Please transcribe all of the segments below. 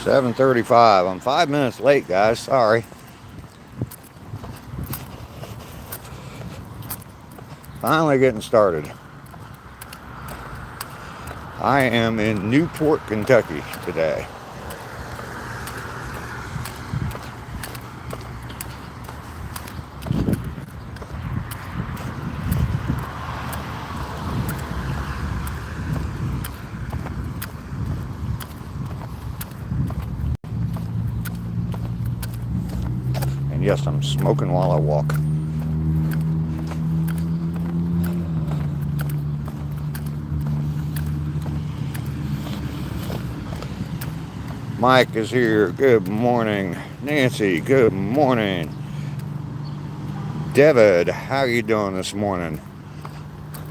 7:35. I'm 5 minutes late, guys. Sorry. Finally getting started. I am in Newport, Kentucky today. And yes, I'm smoking while I walk. Mike is here. Good morning. Nancy, good morning. David, how you doing this morning?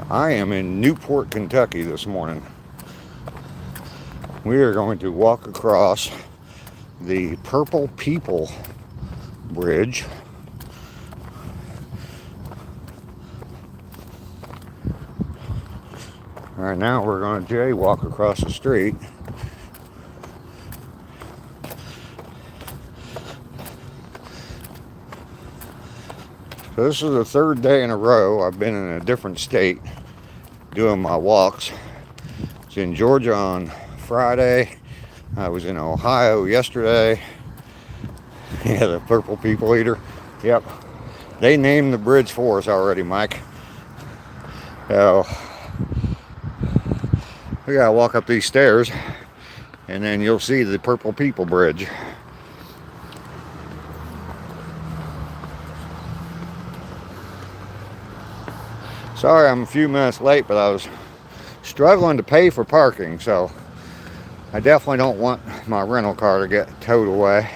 I am in Newport, Kentucky this morning. We are going to walk across the Purple People Bridge. Right now we're going to jaywalk across the street. So this is the third day in a row I've been in a different state doing my walks. I was in Georgia on Friday. I was in Ohio yesterday. Yeah, the Purple People Eater. Yep. They named the bridge for us already, Mike. So we gotta walk up these stairs and then you'll see the Purple People Bridge. Sorry I'm a few minutes late, but I was struggling to pay for parking, so I definitely don't want my rental car to get towed away.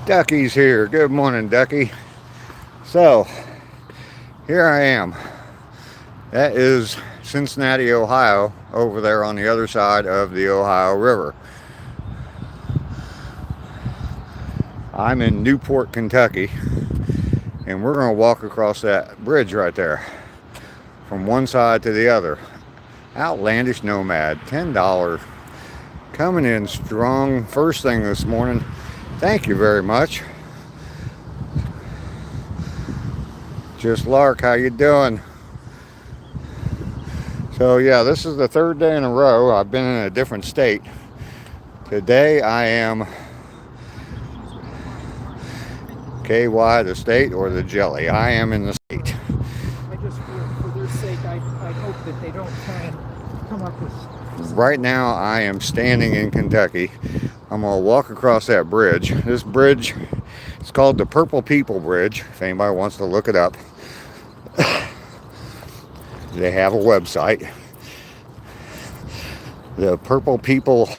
Ducky's here. Good morning, Ducky. So, here I am. That is Cincinnati, Ohio, over there on the other side of the Ohio River. I'm in Newport, Kentucky, and we're going to walk across that bridge right there from one side to the other. Outlandish Nomad, $10. Coming in strong first thing this morning. Thank you very much. Just Lark, how you doing? So yeah, this is the third day in a row I've been in a different state. Today I am KY, the state, or the jelly. I am in the state. I just, for their sake, I hope that they don't try and come up with... Right now, I am standing in Kentucky. I'm going to walk across that bridge. This bridge, it's called the Purple People Bridge, if anybody wants to look it up. They have a website. The Purple People...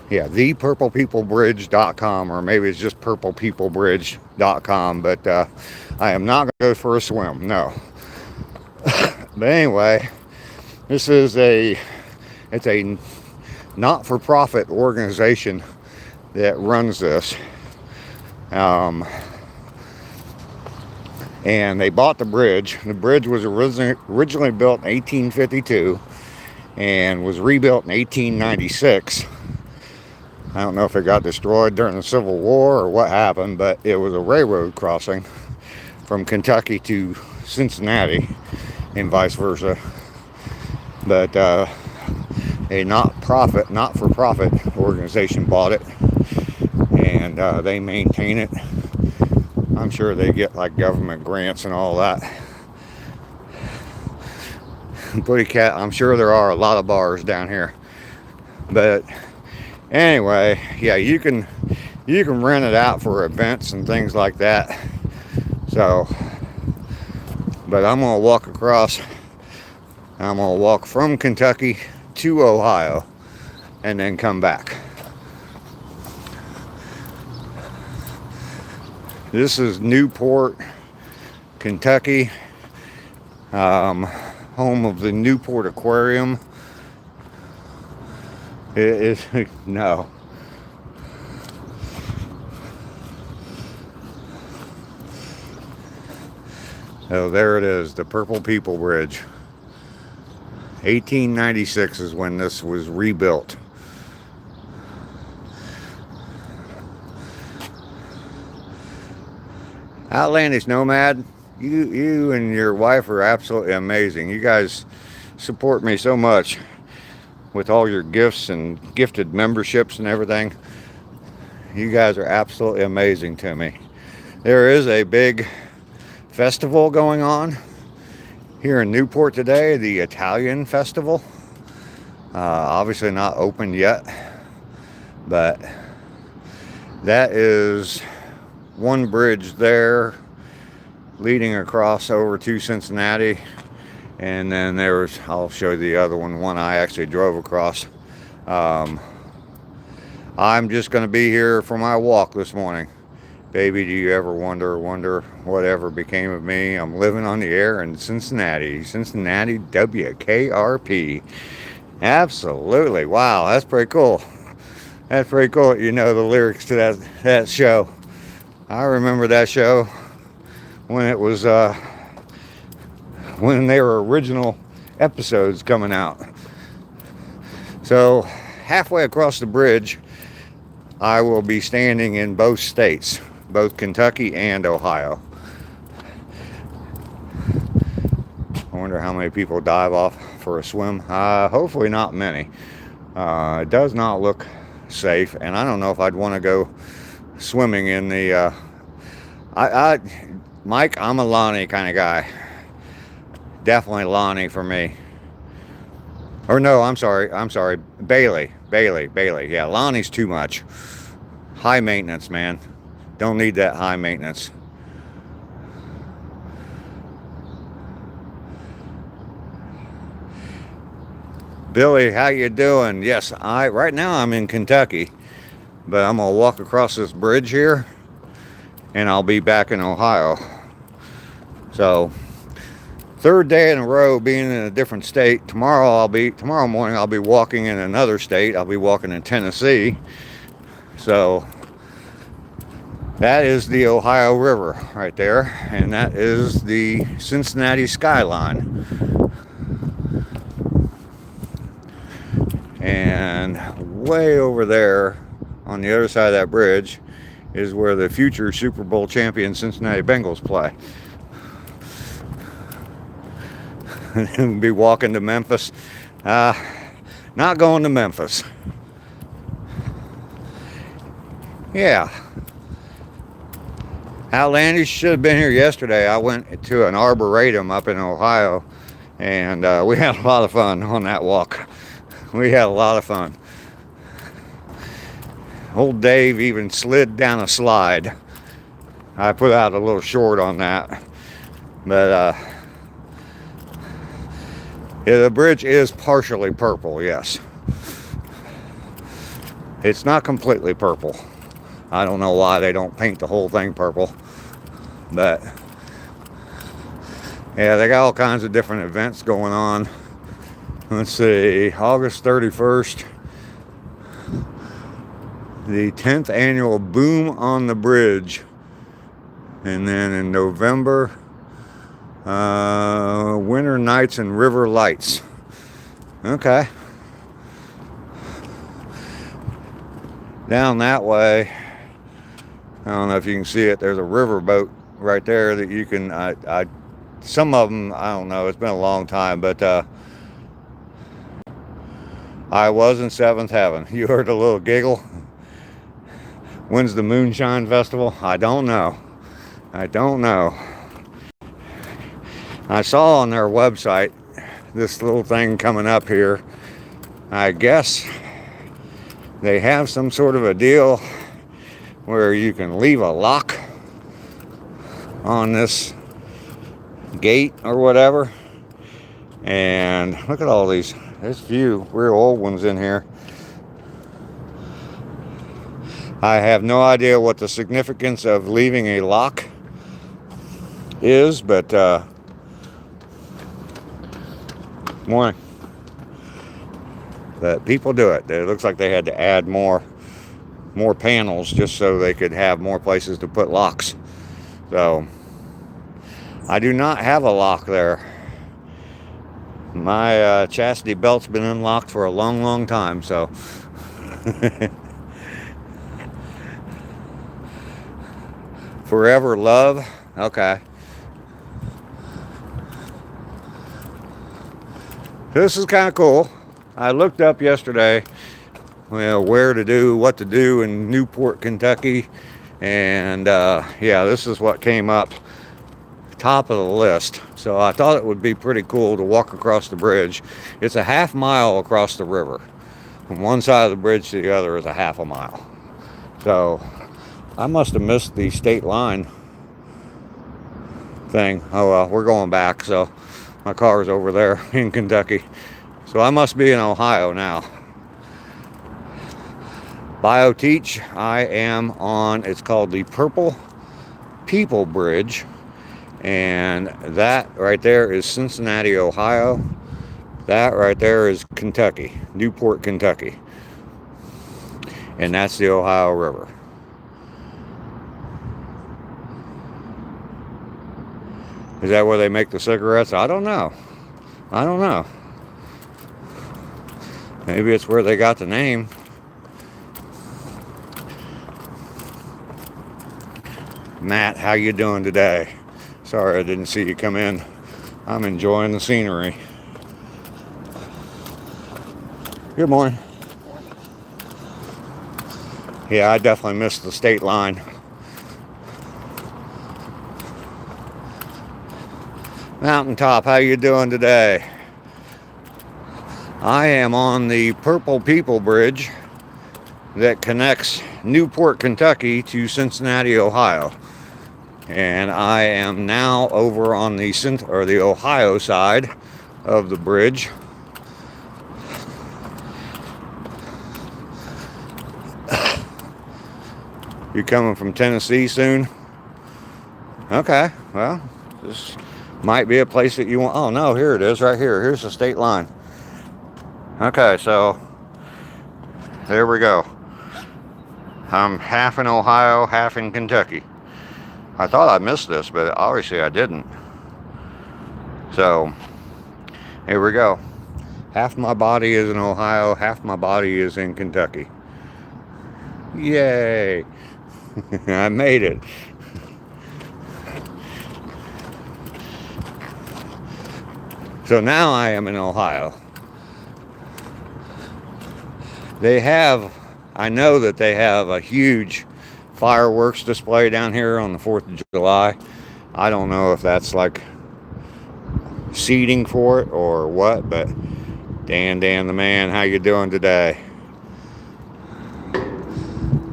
Yeah, thepurplepeoplebridge.com, or maybe it's just purplepeoplebridge.com, but I am not going to go for a swim, no. But anyway, this is it's a not-for-profit organization that runs this. And they bought the bridge. The bridge was originally built in 1852 and was rebuilt in 1896. I don't know if it got destroyed during the Civil War or what happened, but it was a railroad crossing from Kentucky to Cincinnati and vice versa. But a not-for-profit organization bought it, and they maintain it. I'm sure they get like government grants and all that. Pretty cat. I'm sure there are a lot of bars down here, but anyway, yeah, you can rent it out for events and things like that. So, but I'm gonna walk across. I'm gonna walk from Kentucky to Ohio, and then come back. This is Newport, Kentucky, home of the Newport Aquarium. It is, no. So there it is, the Purple People Bridge. 1896 is when this was rebuilt. Outlandish Nomad, you and your wife are absolutely amazing. You guys support me so much with all your gifts and gifted memberships and everything. You guys are absolutely amazing to me. There is a big festival going on here in Newport today, the Italian Festival. Obviously not open yet, but that is one bridge there leading across over to Cincinnati, and then there's, I'll show you the other one I actually drove across. I'm just going to be here for my walk this morning. Baby, do you ever wonder whatever became of me? I'm living on the air in Cincinnati WKRP. Absolutely. Wow, that's pretty cool. That's pretty cool. You know the lyrics to that show. I remember that show when it was when they were original episodes coming out. So halfway across the bridge, I will be standing in both states, both Kentucky and Ohio. I wonder how many people dive off for a swim. Hopefully not many. It does not look safe, and I don't know if I'd want to go swimming in the Mike, I'm a Lonnie kind of guy. Definitely Lonnie for me. Or no, I'm sorry, Bailey. Yeah, Lonnie's too much. High maintenance, man. Don't need that high maintenance. Billy, how you doing? Yes, right now I'm in Kentucky, but I'm gonna walk across this bridge here and I'll be back in Ohio. So third day in a row being in a different state. Tomorrow morning I'll be walking in another state. I'll be walking in Tennessee. So that is the Ohio River right there, and that is the Cincinnati skyline. And way over there on the other side of that bridge is where the future Super Bowl champion Cincinnati Bengals play. And be walking to Memphis. Not going to Memphis. Yeah. Outlandish should have been here yesterday. I went to an arboretum up in Ohio, and we had a lot of fun on that walk. We had a lot of fun. Old Dave even slid down a slide. I put out a little short on that. But yeah, the bridge is partially purple, yes. It's not completely purple. I don't know why they don't paint the whole thing purple. But yeah, they got all kinds of different events going on. Let's see, August 31st, the 10th annual Boom on the Bridge. And then in November, Winter Nights and River Lights. Okay. Down that way, I don't know if you can see it, there's a riverboat right there that you can, some of them, I don't know, it's been a long time, but I was in seventh heaven. You heard a little giggle. When's the Moonshine Festival? I don't know. I saw on their website this little thing coming up here. I guess they have some sort of a deal where you can leave a lock on this gate or whatever. And look at all these. There's a few real old ones in here. I have no idea what the significance of leaving a lock is, but morning. But people do it. It looks like they had to add more panels just so they could have more places to put locks. So I do not have a lock there. My chastity belt's been unlocked for a long, long time, so. Forever love. Okay. This is kind of cool. I looked up yesterday, well, where to do, what to do in Newport, Kentucky. And yeah, this is what came up top of the list. So I thought it would be pretty cool to walk across the bridge. It's a half mile across the river. From one side of the bridge to the other is a half a mile. So I must have missed the state line thing. Oh well, we're going back, so my car is over there in Kentucky. So I must be in Ohio now. BioTeach, I am on, it's called the Purple People Bridge. And that right there is Cincinnati, Ohio. That right there is Kentucky, Newport, Kentucky. And that's the Ohio River. Is that where they make the cigarettes? I don't know. I don't know. Maybe it's where they got the name. Matt, how you doing today? Sorry I didn't see you come in. I'm enjoying the scenery. Good morning. Yeah, I definitely missed the state line. Mountaintop, how you doing today? I am on the Purple People Bridge that connects Newport, Kentucky to Cincinnati, Ohio. And I am now over on the Ohio side of the bridge. You coming from Tennessee soon? Okay, well, this might be a place that you want. Oh no, here it is, right here. Here's the state line. Okay, so there we go. I'm half in Ohio, half in Kentucky. I thought I missed this, but obviously I didn't. So here we go. Half my body is in Ohio, half my body is in Kentucky. Yay! I made it. So now I am in Ohio. I know that they have a huge fireworks display down here on the 4th of July. I don't know if that's like seating for it or what, but Dan the man, how you doing today?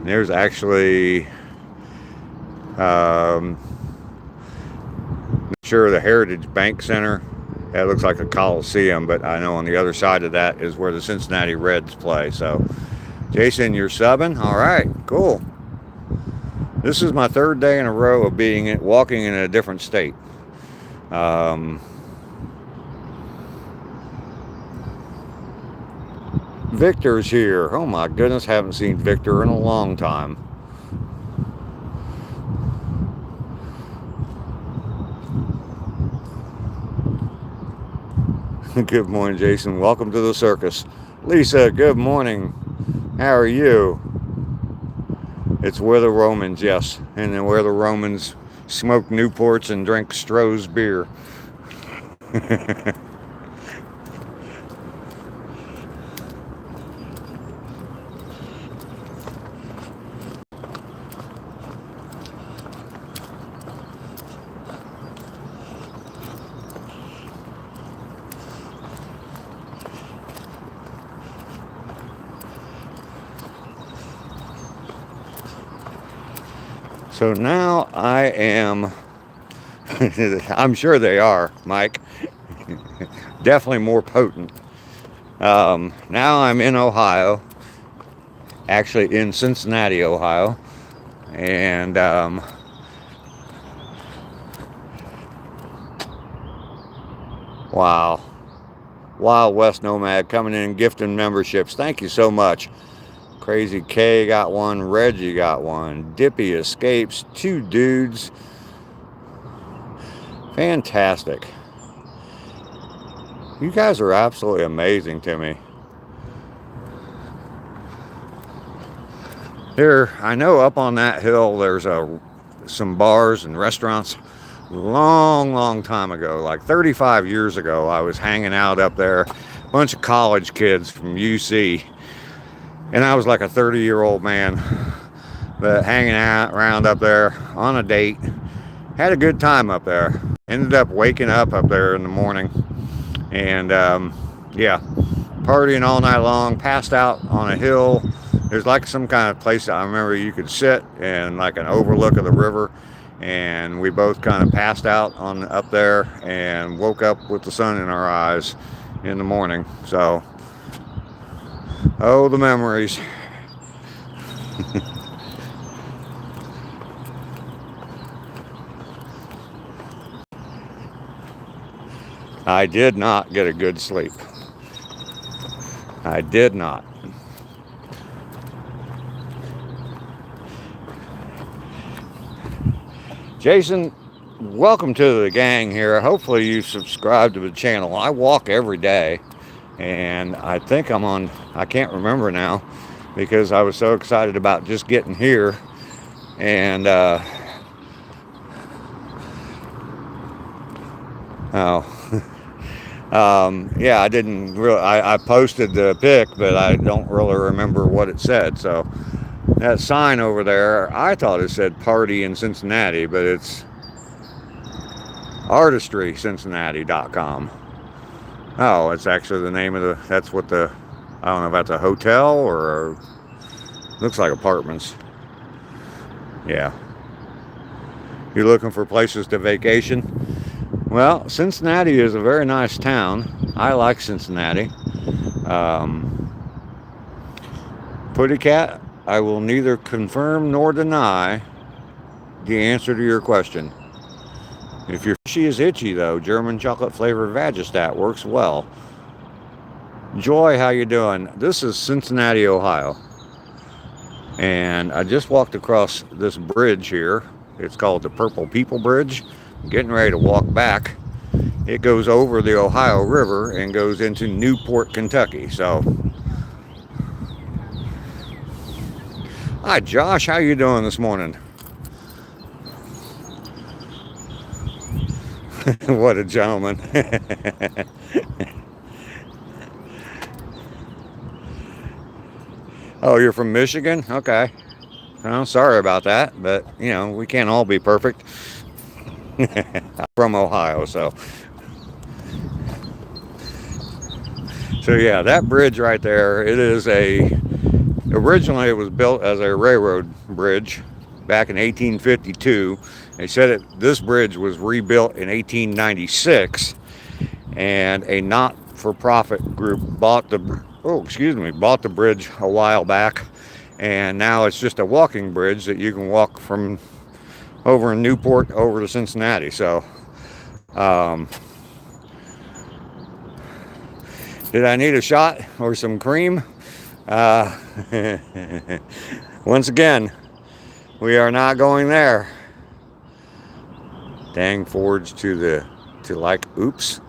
There's actually sure the Heritage Bank Center. That looks like a Coliseum, but I know on the other side of that is where the Cincinnati Reds play. So Jason, you're subbing? All right, cool. This is my third day in a row of walking in a different state. Victor's here. Oh my goodness, haven't seen Victor in a long time. Good morning, Jason. Welcome to the circus. Lisa, good morning. How are you? It's where the Romans, yes. And then where the Romans smoked Newports and drank Stroh's beer. So now I am, I'm sure they are, Mike, definitely more potent. Now I'm in Ohio, actually in Cincinnati, Ohio, and wow, Wild West Nomad coming in and gifting memberships. Thank you so much. Crazy K got one, Reggie got one, Dippy Escapes, 2 dudes. Fantastic. You guys are absolutely amazing to me. Here, I know up on that hill there's some bars and restaurants. Long time ago, like 35 years ago, I was hanging out up there. A bunch of college kids from UC. And I was like a 30-year-old man, but hanging out around up there on a date. Had a good time up there. Ended up waking up there in the morning. And yeah, partying all night long. Passed out on a hill. There's like some kind of place that I remember you could sit and like an overlook of the river. And we both kind of passed out on up there and woke up with the sun in our eyes in the morning. So, oh, the memories. I did not get a good sleep. I did not. Jason, welcome to the gang here. Hopefully you subscribe to the channel. I walk every day, and I think I'm on, I can't remember now, because I was so excited about just getting here. And yeah, I didn't really, I posted the pic, but I don't really remember what it said. So that sign over there, I thought it said party in Cincinnati, but it's artistrycincinnati.com. Oh, it's actually the name of the, that's what the, I don't know if that's a hotel or looks like apartments. Yeah. You're looking for places to vacation? Well, Cincinnati is a very nice town. I like Cincinnati. Putty Cat, I will neither confirm nor deny the answer to your question. If your fishy is itchy, though, German chocolate flavored Vagistat works well. Joy, how you doing? This is Cincinnati, Ohio. And I just walked across this bridge here. It's called the Purple People Bridge. I'm getting ready to walk back. It goes over the Ohio River and goes into Newport, Kentucky. So, hi Josh, how you doing this morning? What a gentleman. Oh, you're from Michigan? Okay. Well, sorry about that, but you know, we can't all be perfect. I'm from Ohio, so yeah, that bridge right there, it is originally it was built as a railroad bridge back in 1852. They said this bridge was rebuilt in 1896, and a not-for-profit group bought the bridge a while back, and now it's just a walking bridge that you can walk from over in Newport over to Cincinnati. So, did I need a shot or some cream? Once again, we are not going there. Dang forwards to like. Oops.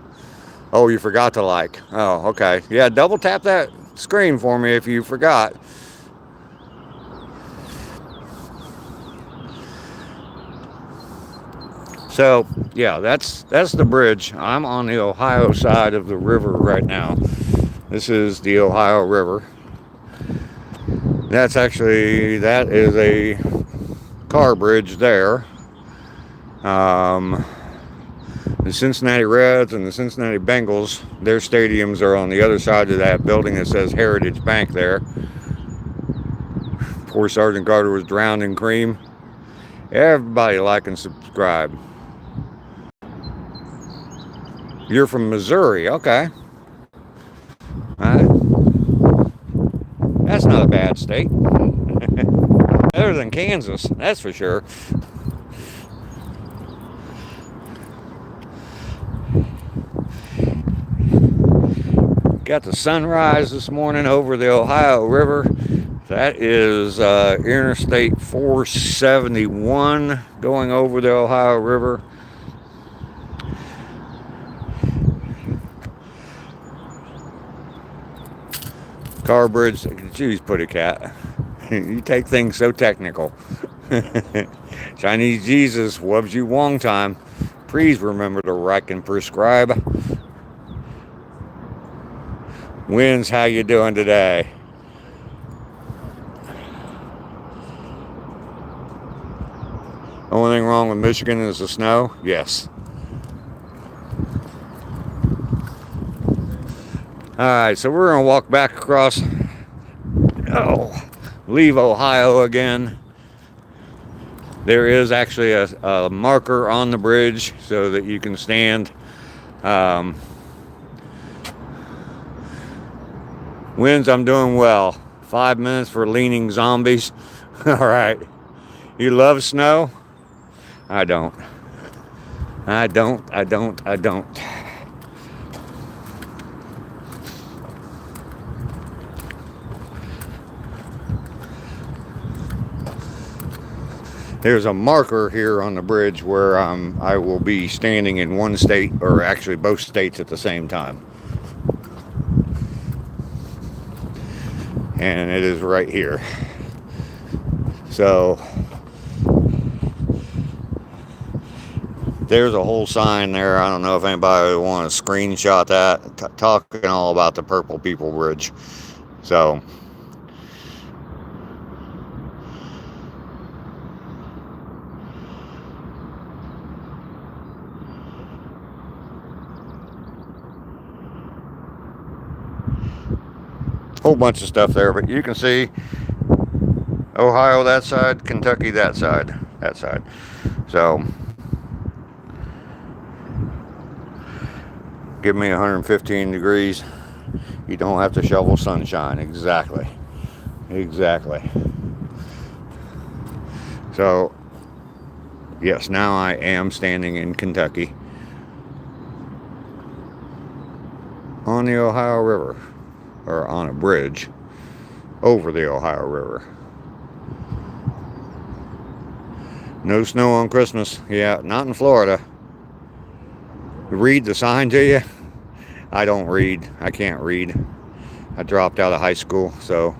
Oh, you forgot to like. Oh, okay. Yeah, double tap that screen for me if you forgot. So, yeah, that's the bridge. I'm on the Ohio side of the river right now. This is the Ohio River. That is a car bridge there. The Cincinnati Reds and the Cincinnati Bengals, their stadiums are on the other side of that building that says Heritage Bank there. Poor Sergeant Carter was drowned in cream. Everybody like and subscribe. You're from Missouri, okay. That's not a bad state. Better than Kansas, that's for sure. Got the sunrise this morning over the Ohio River. That is Interstate 471 going over the Ohio River. Car bridge, geez, put a cat. You take things so technical. Chinese Jesus loves you long time. Please remember to write and prescribe. Winds, how you doing today? Only thing wrong with Michigan is the snow? Yes. Alright, so we're going to walk back across, leave Ohio again. There is actually a marker on the bridge so that you can stand. Winds, I'm doing well. 5 minutes for leaning zombies. Alright. You love snow? I don't. I don't. There's a marker here on the bridge where I will be standing in one state, or actually both states at the same time. And it is right here. So there's a whole sign there. I don't know if anybody would want to screenshot that, talking all about the Purple People Bridge. So whole bunch of stuff there, but you can see Ohio that side, Kentucky that side. So give me 115 degrees. You don't have to shovel sunshine. Exactly. So yes, now I am standing in Kentucky on the Ohio River, or on a bridge over the Ohio River. No snow on Christmas. Yeah, not in Florida. Read the sign to you? I don't read. I can't read. I dropped out of high school, so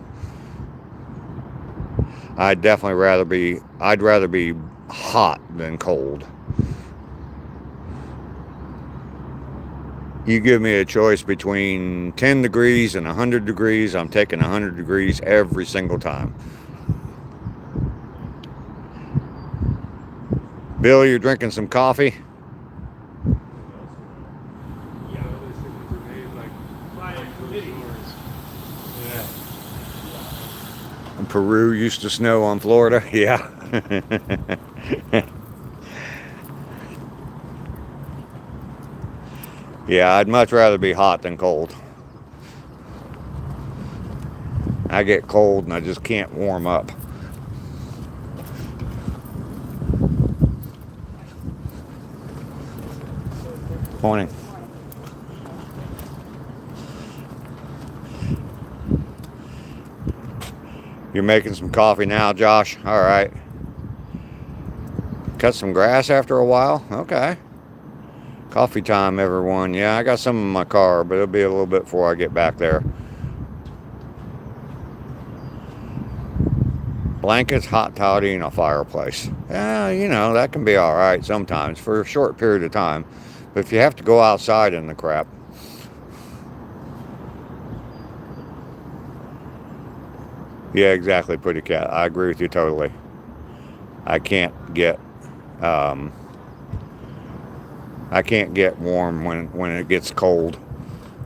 I'd rather be hot than cold. You give me a choice between 10 degrees and 100 degrees, I'm taking 100 degrees every single time. Bill, you're drinking some coffee? Yeah, those things are made like videos. Yeah. And Peru used to snow on Florida? Yeah. Yeah, I'd much rather be hot than cold. I get cold and I just can't warm up. Morning. You're making some coffee now, Josh? All right. Cut some grass after a while? Okay. Coffee time, everyone. Yeah, I got some in my car, but it'll be a little bit before I get back there. Blankets, hot toddy, and a fireplace. Yeah, you know, that can be all right sometimes for a short period of time. But if you have to go outside in the crap. Yeah, exactly, pretty cat. I agree with you totally. I can't get warm when it gets cold,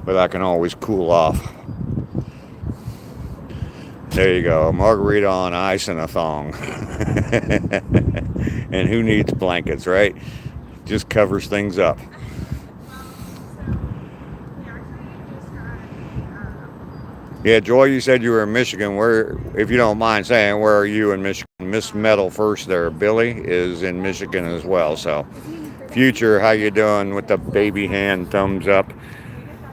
but I can always cool off. There you go, a margarita on ice and a thong. And who needs blankets, right? Just covers things up. Yeah, Joy, you said you were in Michigan. Where, if you don't mind saying, where are you in Michigan? Miss Metal first there. Billy is in Michigan as well. So, Future, how you doing with the baby hand thumbs up?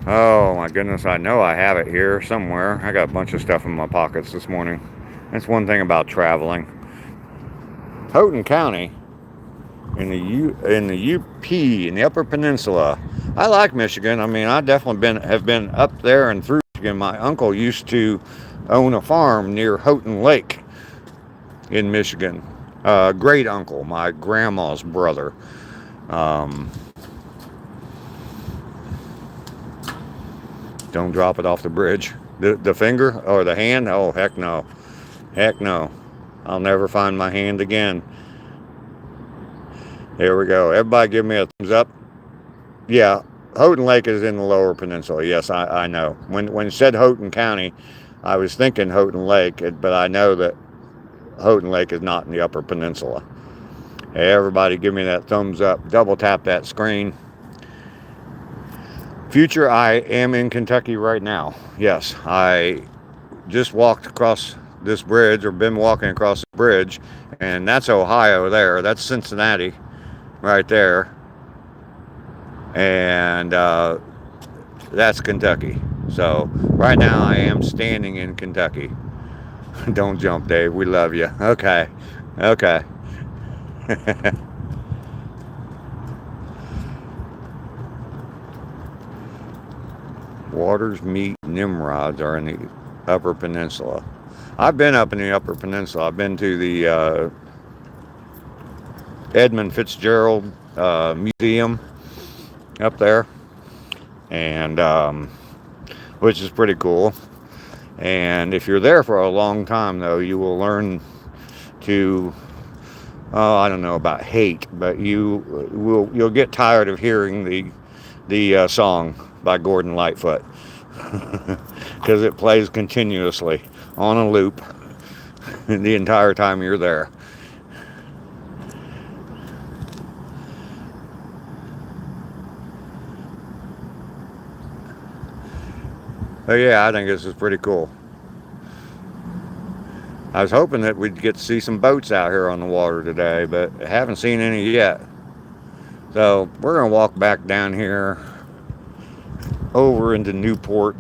Oh my goodness, I know I have it here somewhere. I got a bunch of stuff in my pockets this morning. That's one thing about traveling. Houghton County in the UP, in the Upper Peninsula. I like Michigan. I mean, I definitely have been up there and through Michigan. My uncle used to own a farm near Houghton Lake in Michigan. Great uncle, my grandma's brother. Um, don't drop it off the bridge. The finger or the hand? Oh, heck no. Heck no. I'll never find my hand again. There we go. Everybody give me a thumbs up. Yeah, Houghton Lake is in the Lower Peninsula. Yes, I know. When it said Houghton County, I was thinking Houghton Lake, but I know that Houghton Lake is not in the Upper Peninsula. Hey, everybody give me that thumbs up. Double tap that screen. Future, I am in Kentucky right now. Yes, I just walked across this bridge, or been walking across the bridge, and that's Ohio there. That's Cincinnati right there. And that's Kentucky. So right now I am standing in Kentucky. Don't jump, Dave. We love you. Okay. Okay. Waters meet Nimrods are in the Upper Peninsula. I've been up in the Upper Peninsula. I've been to the Edmund Fitzgerald Museum up there, and which is pretty cool. And if you're there for a long time, though, you will learn to, I don't know about hate, but you'll get tired of hearing the song by Gordon Lightfoot, because it plays continuously on a loop the entire time you're there. Oh yeah, I think this is pretty cool. I was hoping that we'd get to see some boats out here on the water today, but I haven't seen any yet. So we're gonna walk back down here over into Newport.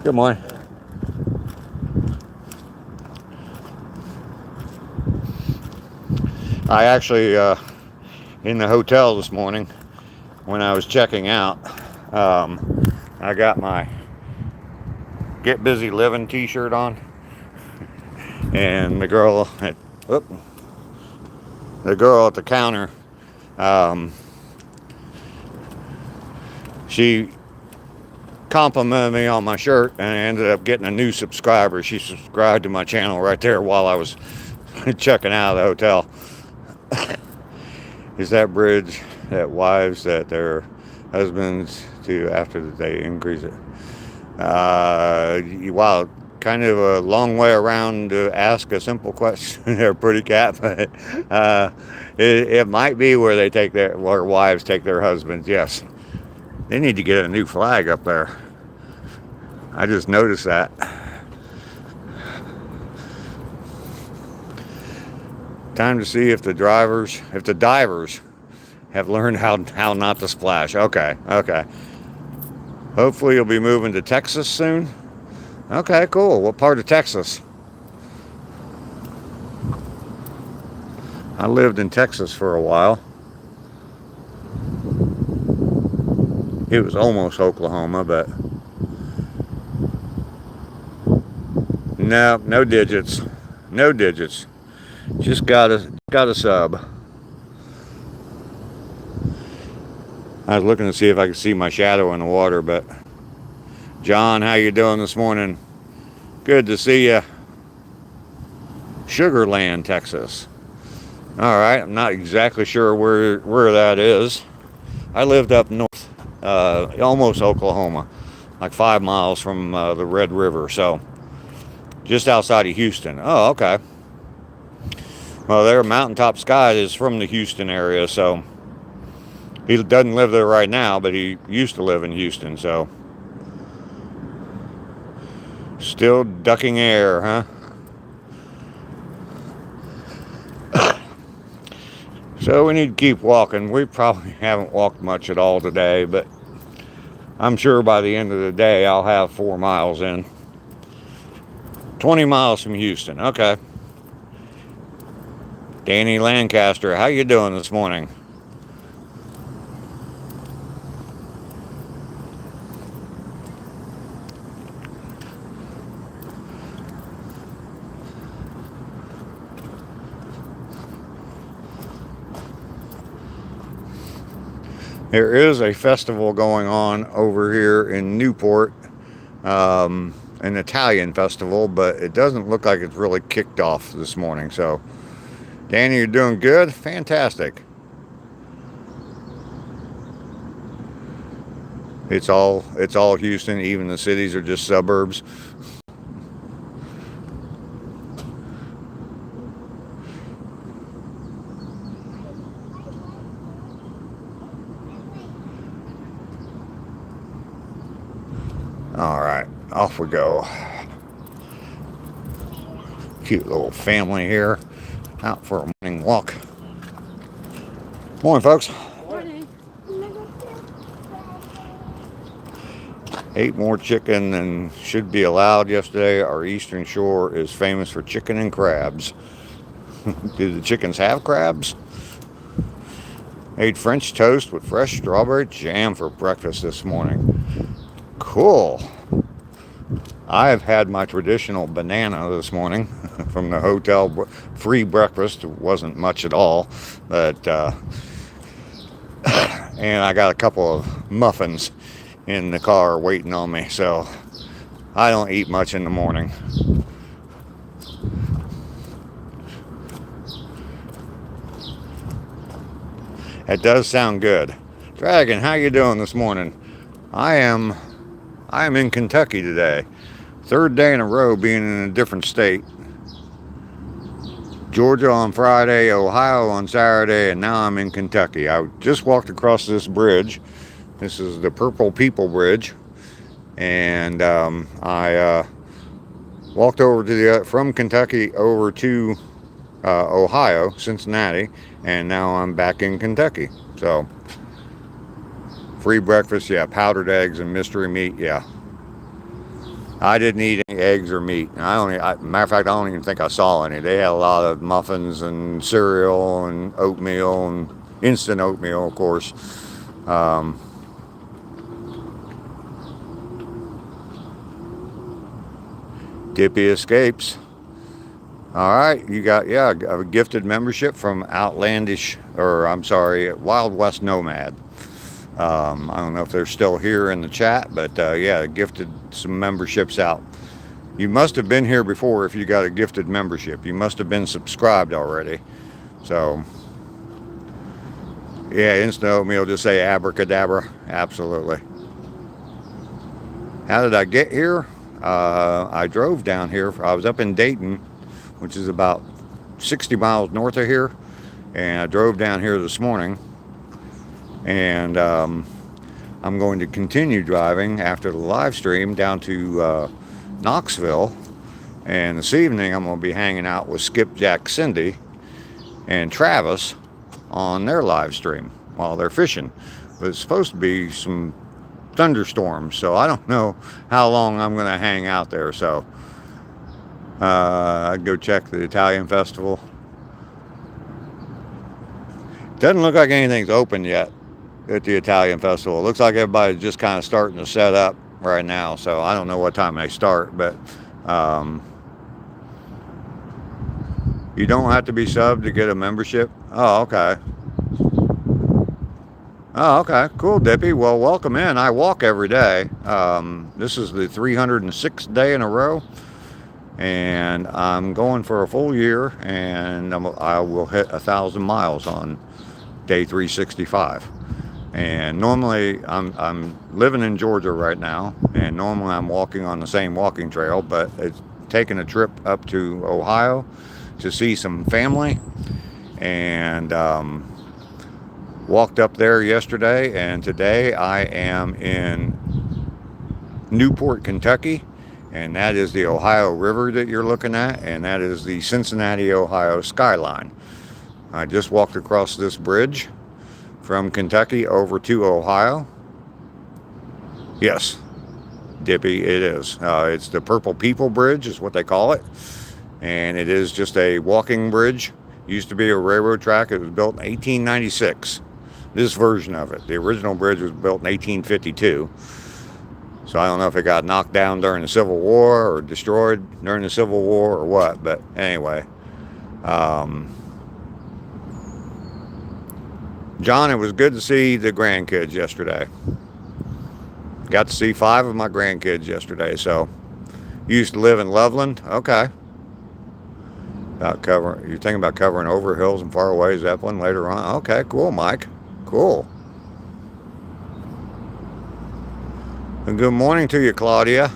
Good morning. I actually, in the hotel this morning, when I was checking out, I got my Get Busy Living t-shirt on, and the girl at the counter, she complimented me on my shirt, and I ended up getting a new subscriber. She subscribed to my channel right there while I was checking out of the hotel. Is that bridge that wives that their husbands do after they increase it? Wow, kind of a long way around to ask a simple question there, pretty cat, but it might be where where wives take their husbands. Yes, they need to get a new flag up there. I just noticed that. Time to see if the divers have learned how not to splash. Okay. Hopefully you'll be moving to Texas soon. Okay, cool. What part of Texas? I lived in Texas for a while. It was almost Oklahoma, but no digits. No digits. Just got a sub. I was looking to see if I could see my shadow in the water, but John, how you doing this morning? Good to see you. Sugarland, Texas. All right, I'm not exactly sure where that is. I lived up north, almost Oklahoma, like 5 miles from the Red River, so just outside of Houston. Oh, okay. Well, their Mountaintop Sky is from the Houston area, so he doesn't live there right now, but he used to live in Houston, so still ducking air, huh? So we need to keep walking. We probably haven't walked much at all today, but I'm sure by the end of the day I'll have 4 miles in. 20 miles from Houston. Okay. Danny Lancaster, how you doing this morning? There is a festival going on over here in Newport, an Italian festival, but it doesn't look like it's really kicked off this morning. So, Danny, you're doing good? Fantastic. It's all Houston. Even the cities are just suburbs. All right, off we go. Cute little family here, out for a morning walk. Morning, folks. Morning. Ate more chicken than should be allowed yesterday. Our eastern shore is famous for chicken and crabs. Do the chickens have crabs? Ate French toast with fresh strawberry jam for breakfast this morning. Cool. I've had my traditional banana this morning from the hotel. Free breakfast. It wasn't much at all, but and I got a couple of muffins in the car waiting on me, so I don't eat much in the morning. It does sound good. Dragon, how you doing this morning? I am in Kentucky today. Third day in a row being in a different state. Georgia on Friday, Ohio on Saturday, and now I'm in Kentucky. I just walked across this bridge. This is the Purple People Bridge, and I walked over to from Kentucky over to Ohio, Cincinnati, and now I'm back in Kentucky. So, free breakfast, yeah, powdered eggs and mystery meat, yeah. I didn't eat any eggs or meat. Matter of fact, I don't even think I saw any. They had a lot of muffins and cereal and oatmeal and instant oatmeal, of course. Dippy escapes. All right, you got, yeah, a gifted membership from Wild West Nomad. I don't know if they're still here in the chat, but yeah, gifted some memberships out. You must have been here before if you got a gifted membership. You must have been subscribed already. So, yeah, instant oatmeal, just say abracadabra. Absolutely. How did I get here? I drove down here. I was up in Dayton, which is about 60 miles north of here, and I drove down here this morning. And I'm going to continue driving after the live stream down to Knoxville, and this evening I'm going to be hanging out with Skipjack Cindy and Travis on their live stream while they're fishing. But it's supposed to be some thunderstorms, so I don't know how long I'm going to hang out there. So I'd go check the Italian festival. Doesn't look like anything's open yet at the Italian festival. It looks like everybody's just kind of starting to set up right now, so I don't know what time they start, but you don't have to be subbed to get a membership. Oh, okay. Oh, okay. Cool, Dippy. Well, welcome in. I walk every day. This is the 306th day in a row, and I'm going for a full year, and I will hit 1,000 miles on day 365. And normally I'm living in Georgia right now, and normally I'm walking on the same walking trail, but it's taking a trip up to Ohio to see some family, and walked up there yesterday, and today I am in Newport, Kentucky, and that is the Ohio River that you're looking at, and that is the Cincinnati, Ohio skyline. I just walked across this bridge from Kentucky over to Ohio. Yes, Dippy, it is. It's the Purple People Bridge is what they call it. And it is just a walking bridge. Used to be a railroad track. It was built in 1896. This version of it. The original bridge was built in 1852. So I don't know if it got knocked down during the Civil War or destroyed during the Civil War or what. But anyway, John, it was good to see the grandkids yesterday. Got to see 5 of my grandkids yesterday. So, you used to live in Loveland? Okay. You're thinking about covering over hills and far away Zeppelin later on? Okay, cool, Mike. Cool. And good morning to you, Claudia.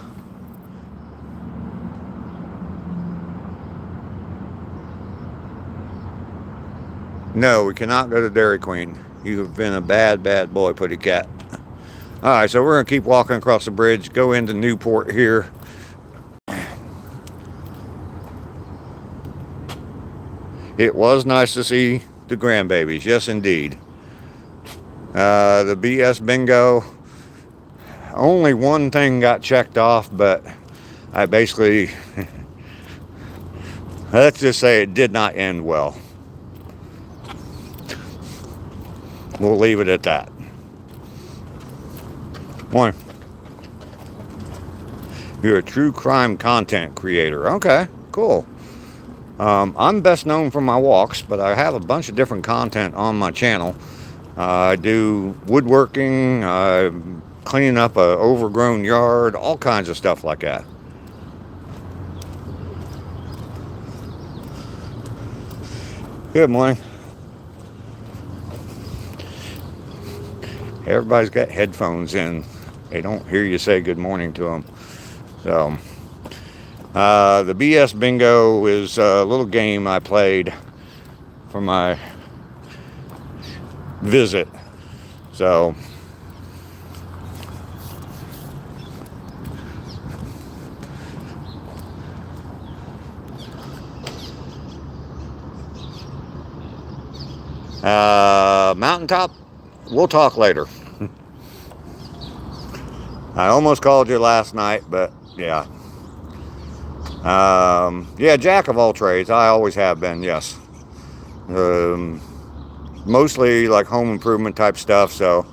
No, we cannot go to Dairy Queen. You've been a bad, bad boy, Putty Cat. All right, so we're going to keep walking across the bridge, go into Newport here. It was nice to see the grandbabies. Yes, indeed. The BS bingo, only one thing got checked off, but I basically, let's just say it did not end well. We'll leave it at that. One. You're a true crime content creator. Okay, cool. I'm best known for my walks, but I have a bunch of different content on my channel. I do woodworking, cleaning up an overgrown yard, all kinds of stuff like that. Good morning. Everybody's got headphones in. They don't hear you say good morning to them. So, the BS bingo is a little game I played for my visit. So, Mountaintop, we'll talk later. I almost called you last night, but yeah. Yeah, jack of all trades. I always have been, yes. Mostly like home improvement type stuff, so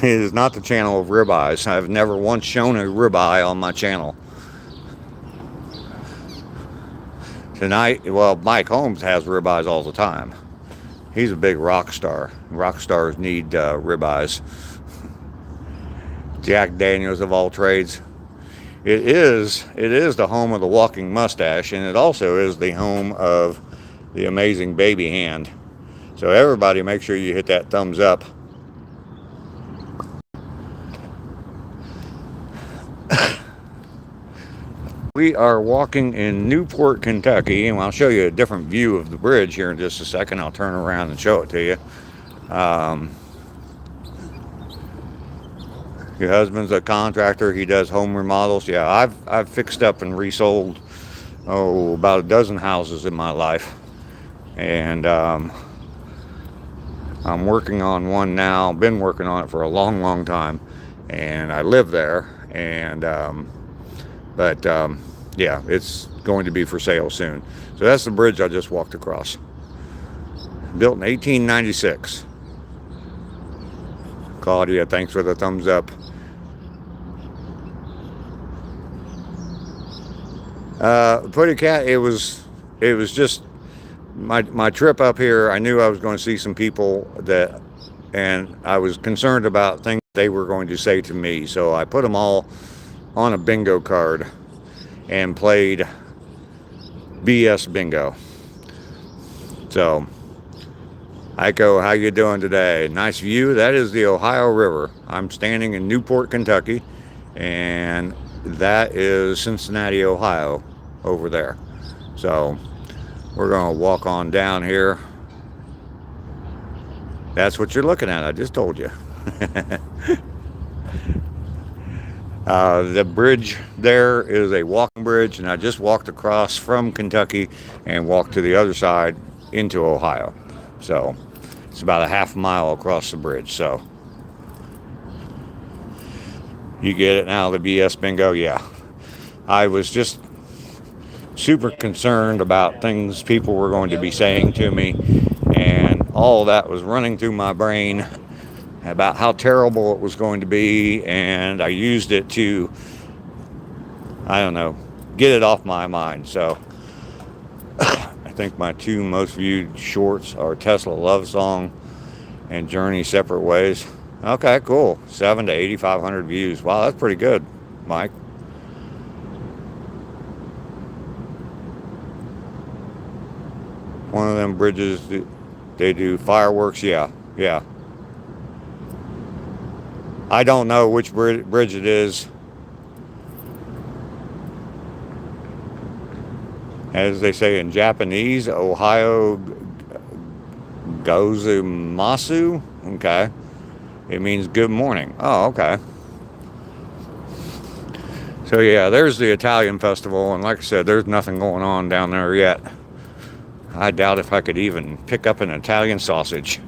it is not the channel of ribeyes. I've never once shown a ribeye on my channel. Tonight, well, Mike Holmes has ribeyes all the time. He's a big rock star. Rock stars need ribeyes. Jack Daniels of all trades. It is the home of the walking mustache, and it also is the home of the amazing baby hand. So everybody make sure you hit that thumbs up. We are walking in Newport, Kentucky, and I'll show you a different view of the bridge here in just a second. I'll turn around and show it to you. Your husband's a contractor. He does home remodels. Yeah, I've fixed up and resold about a dozen houses in my life, and I'm working on one now. Been working on it for a long, long time, and I live there. And yeah, it's going to be for sale soon. So that's the bridge I just walked across. Built in 1896. Claudia, thanks for the thumbs up. Putty Cat, it was just my trip up here. I knew I was going to see some people and I was concerned about things they were going to say to me. So I put them all on a bingo card and played BS bingo. So, Iko, how you doing today? Nice view. That is the Ohio River. I'm standing in Newport, Kentucky, and that is Cincinnati, Ohio, over there. So, we're going to walk on down here. That's what you're looking at. I just told you. The bridge there is a walking bridge, and I just walked across from Kentucky and walked to the other side into Ohio. So it's about a half mile across the bridge. So you get it now, the BS bingo? Yeah. I was just super concerned about things people were going to be saying to me, and all that was running through my brain about how terrible it was going to be, and I used it to, I don't know, get it off my mind. So I think my two most viewed shorts are Tesla Love Song and Journey Separate Ways. Okay, cool. 7 to 8,500 views. Wow, that's pretty good, Mike. One of them bridges, they do fireworks. Yeah, yeah. I don't know which bridge it is. As they say in Japanese, Ohio Gozaimasu. Okay. It means good morning. Oh, okay. So yeah, there's the Italian festival, and like I said, there's nothing going on down there yet. I doubt if I could even pick up an Italian sausage.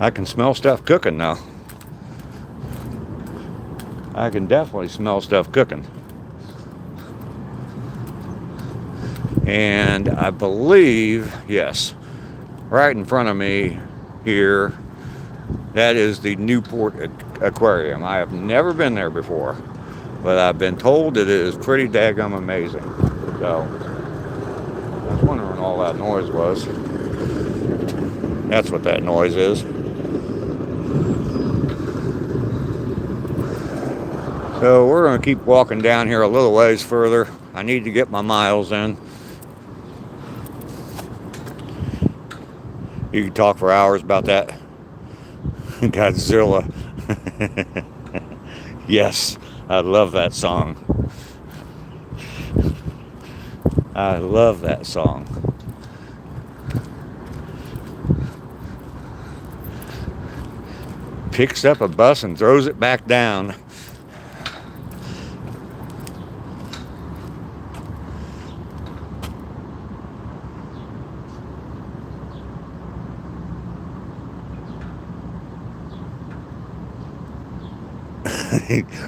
I can smell stuff cooking now. I can definitely smell stuff cooking. And I believe, yes, right in front of me here, that is the Newport Aquarium. I have never been there before, but I've been told that it is pretty daggum amazing. So, I was wondering what all that noise was. That's what that noise is. So we're going to keep walking down here a little ways further. I need to get my miles in. You can talk for hours about that. Godzilla. Yes, I love that song. I love that song. Picks up a bus and throws it back down.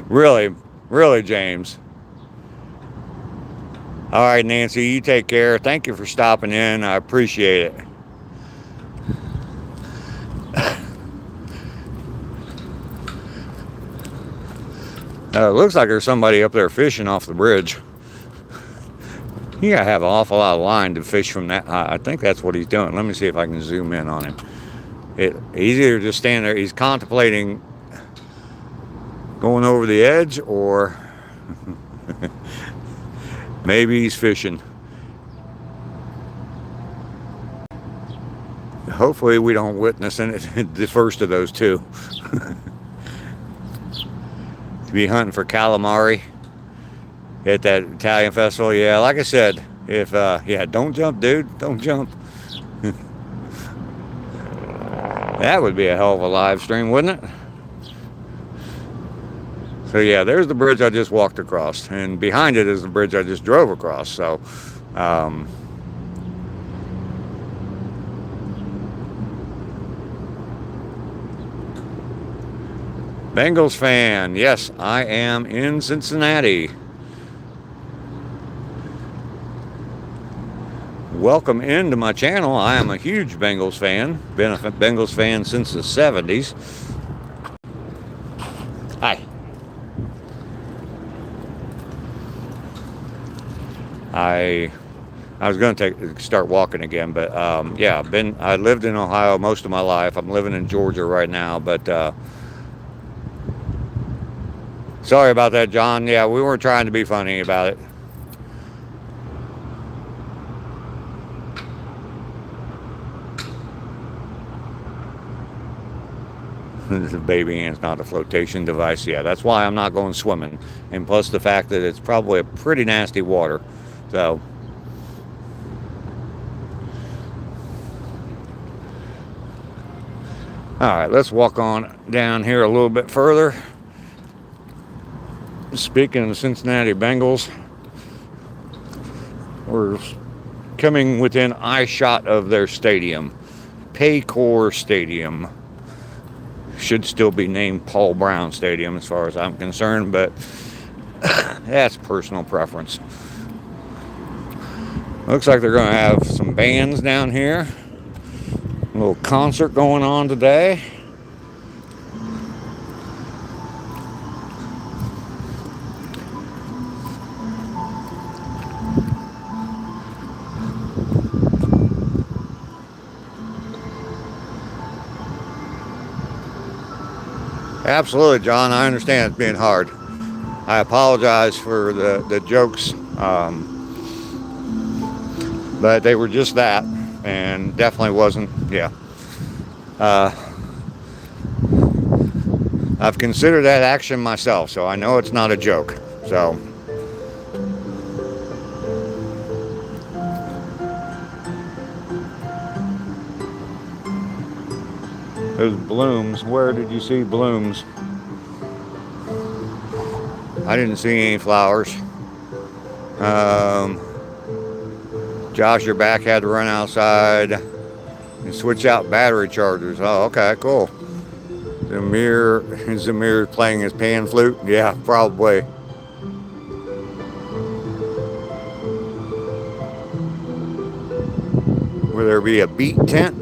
Really, James. All right, Nancy, you take care. Thank you for stopping in. I appreciate it. It looks like there's somebody up there fishing off the bridge. You gotta have an awful lot of line to fish from that. I think that's what he's doing. Let me see if I can zoom in on him. He's either just standing there, he's contemplating going over the edge, or maybe he's fishing. Hopefully we don't witness the first of those two. To be hunting for calamari at that Italian festival. Yeah, like I said, if yeah, don't jump, dude, don't jump. That would be a hell of a live stream, wouldn't it? So yeah, there's the bridge I just walked across, and behind it is the bridge I just drove across. So Bengals fan, yes, I am in Cincinnati. Welcome into my channel. I am a huge Bengals fan. Been a Bengals fan since the 70s. Hi. I was going to start walking again, but yeah, I lived in Ohio most of my life. I'm living in Georgia right now, but sorry about that, John. Yeah, we weren't trying to be funny about it. The baby ant's not a flotation device. Yeah, that's why I'm not going swimming. And plus the fact that it's probably a pretty nasty water. So, all right, let's walk on down here a little bit further. Speaking of the Cincinnati Bengals, we're coming within eye shot of their stadium, Paycor Stadium. Should still be named Paul Brown Stadium as far as I'm concerned, but that's personal preference. Looks like they're going to have some bands down here. A little concert going on today. Absolutely, John. I understand it's being hard. I apologize for the jokes, but they were just that, and definitely wasn't. Yeah. Uh, I've considered that action myself, so I know it's not a joke. So. Those blooms, where did you see blooms? I didn't see any flowers. Josh, your back had to run outside and switch out battery chargers. Oh, okay, cool. Zamir playing his pan flute? Yeah, probably. Will there be a beat tent?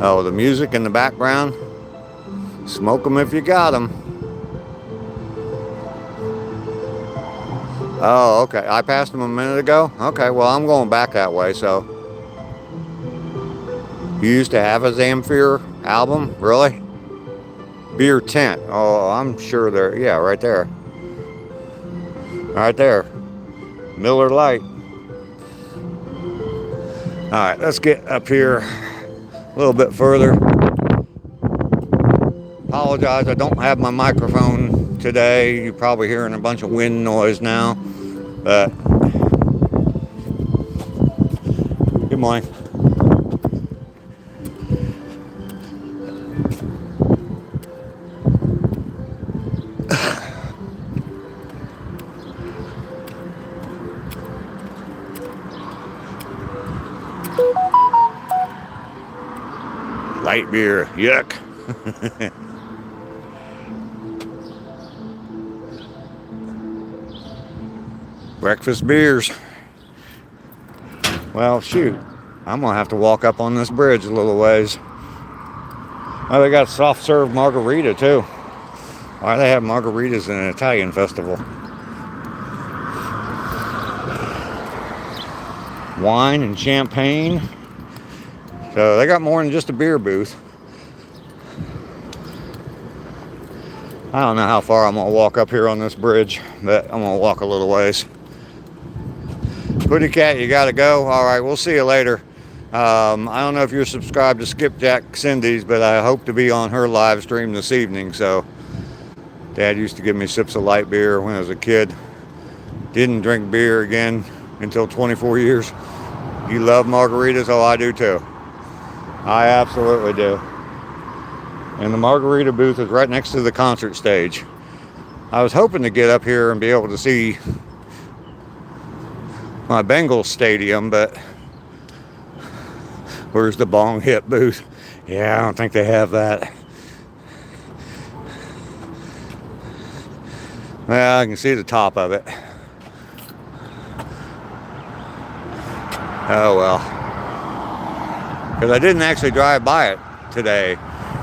Oh, the music in the background? Smoke them if you got them. Oh, okay. I passed them a minute ago? Okay, well, I'm going back that way, so. You used to have a Zamfir album? Really? Beer tent. Oh, I'm sure they're, yeah, right there. Right there. Miller Lite. All right, let's get up here a little bit further. Apologize, I don't have my microphone today. You're probably hearing a bunch of wind noise now, but good morning. Light beer, yuck. Breakfast beers. Well, shoot. I'm going to have to walk up on this bridge a little ways. Oh, they got soft serve margarita too. Why do they have margaritas in an Italian festival? Wine and champagne. So they got more than just a beer booth. I don't know how far I'm going to walk up here on this bridge, but I'm going to walk a little ways. Putty Cat, you got to go? All right, we'll see you later. I don't know if you're subscribed to Skipjack Cindy's, but I hope to be on her live stream this evening. So Dad used to give me sips of light beer when I was a kid. Didn't drink beer again until 24 years. You love margaritas? Oh, I do too. I absolutely do. And the margarita booth is right next to the concert stage. I was hoping to get up here and be able to see my Bengals stadium, but where's the Bong Hit booth? Yeah, I don't think they have that. Well, I can see the top of it. Oh well. Because I didn't actually drive by it today.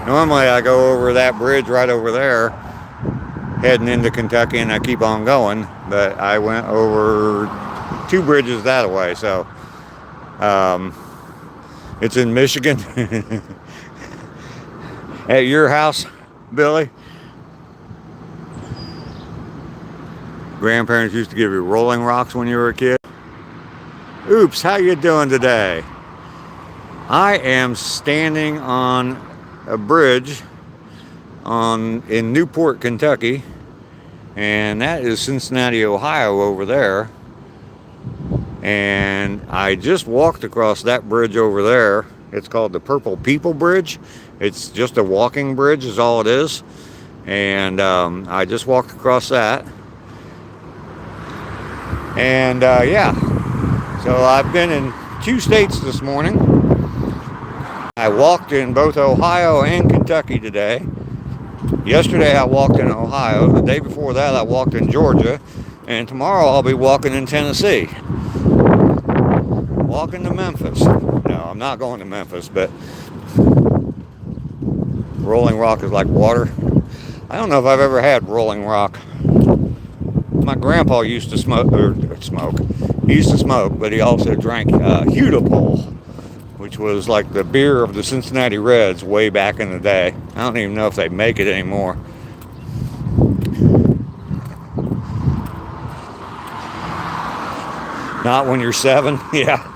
Normally I go over that bridge right over there, heading into Kentucky, and I keep on going. But I went over 2 bridges that way, so it's in Michigan. At your house, Billy? Grandparents used to give you Rolling Rocks when you were a kid. Oops, how you doing today? I am standing on a bridge in Newport, Kentucky, and that is Cincinnati, Ohio over there. And I just walked across that bridge over there. It's called the Purple People Bridge. It's just a walking bridge is all it is. And I just walked across that. And yeah, so I've been in 2 states this morning. I walked in both Ohio and Kentucky today. Yesterday I walked in Ohio. The day before that I walked in Georgia. And tomorrow I'll be walking in Tennessee. Walking to Memphis. No, I'm not going to Memphis, but Rolling Rock is like water. I don't know if I've ever had Rolling Rock. My grandpa used to smoke. He used to smoke, but he also drank Hudapole. which was like the beer of the Cincinnati Reds way back in the day. I don't even know if they make it anymore. Not when you're 7? Yeah.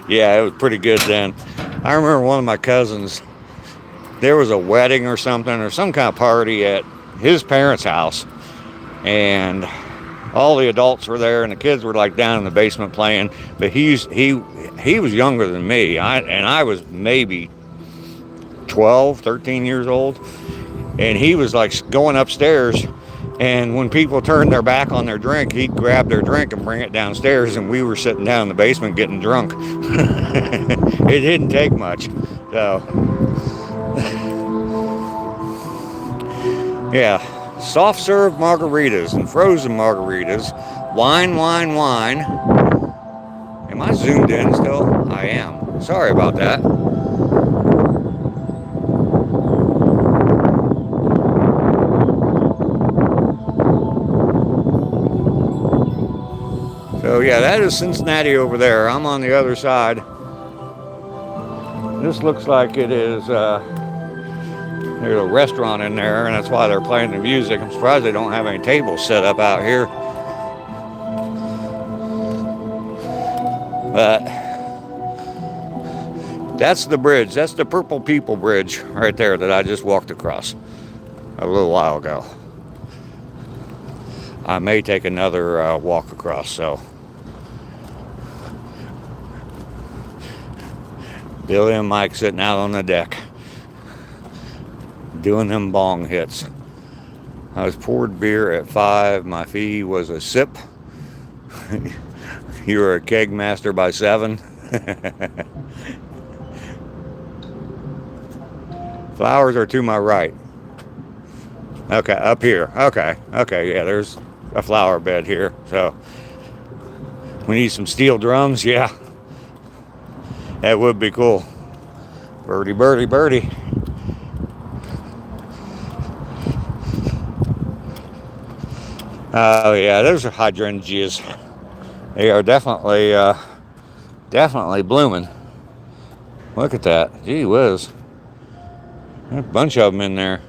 Yeah, it was pretty good then. I remember one of my cousins, there was a wedding or something, or some kind of party at his parents' house, and all the adults were there and the kids were like down in the basement playing, but he was younger than me. I was maybe 12, 13 years old, and he was like going upstairs, and when people turned their back on their drink, he'd grab their drink and bring it downstairs, and we were sitting down in the basement getting drunk. It didn't take much. So yeah, soft serve margaritas and frozen margaritas, wine. Am I zoomed in still? I am. Sorry about that. So yeah, that is Cincinnati over there. I'm on the other side. This looks like it is, there's a restaurant in there, and that's why they're playing the music. I'm surprised they don't have any tables set up out here. But that's the bridge. That's the Purple People Bridge right there that I just walked across a little while ago. I may take another walk across, so. Billy and Mike sitting out on the deck doing them bong hits. I was poured beer at 5. My fee was a sip. You were a keg master by 7. Flowers are to my right. Okay, up here. Okay, yeah, there's a flower bed here. So we need some steel drums. Yeah, that would be cool. Birdie, birdie, birdie. Oh yeah, those are hydrangeas. They are definitely blooming. Look at that. Gee whiz. There's a bunch of them in there.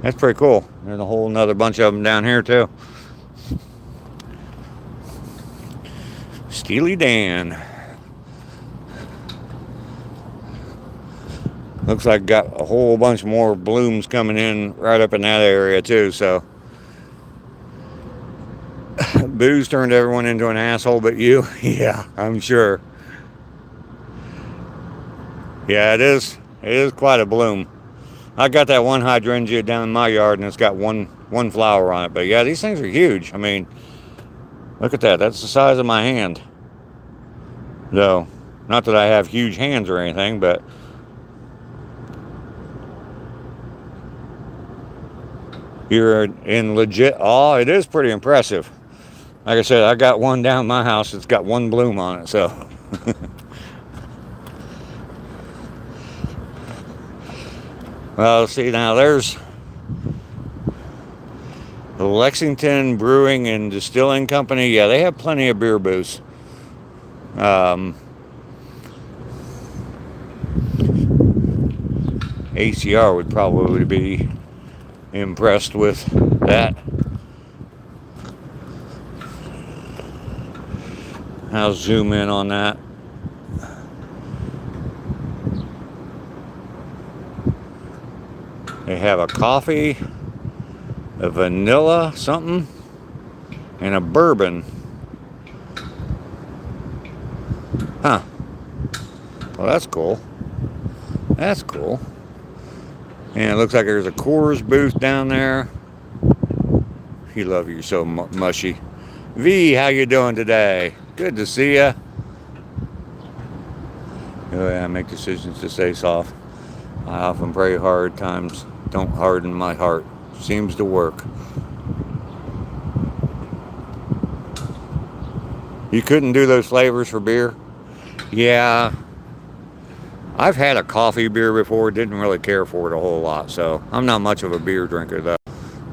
That's pretty cool. There's a whole nother bunch of them down here too. Steely Dan. Looks like got a whole bunch more blooms coming in right up in that area too, so. Booze turned everyone into an asshole but you. Yeah, I'm sure. Yeah, it is quite a bloom. I got that one hydrangea down in my yard and it's got one flower on it. But yeah, these things are huge. I mean, look at that. That's the size of my hand. So, not that I have huge hands or anything, but you're in legit awe. It is pretty impressive. Like I said, I got one down my house. It's got one bloom on it, so. Well, see, now there's the Lexington Brewing and Distilling Company. Yeah, they have plenty of beer booths. ACR would probably be impressed with that. I'll zoom in on that. They have a coffee, a vanilla something, and a bourbon. Huh. Well, that's cool. That's cool. And it looks like there's a Coors booth down there. You love you so mushy. V, how you doing today? Good to see ya. Oh yeah, I make decisions to stay soft. I often pray hard times don't harden my heart. Seems to work. You couldn't do those flavors for beer? Yeah. I've had a coffee beer before, didn't really care for it a whole lot, so I'm not much of a beer drinker though.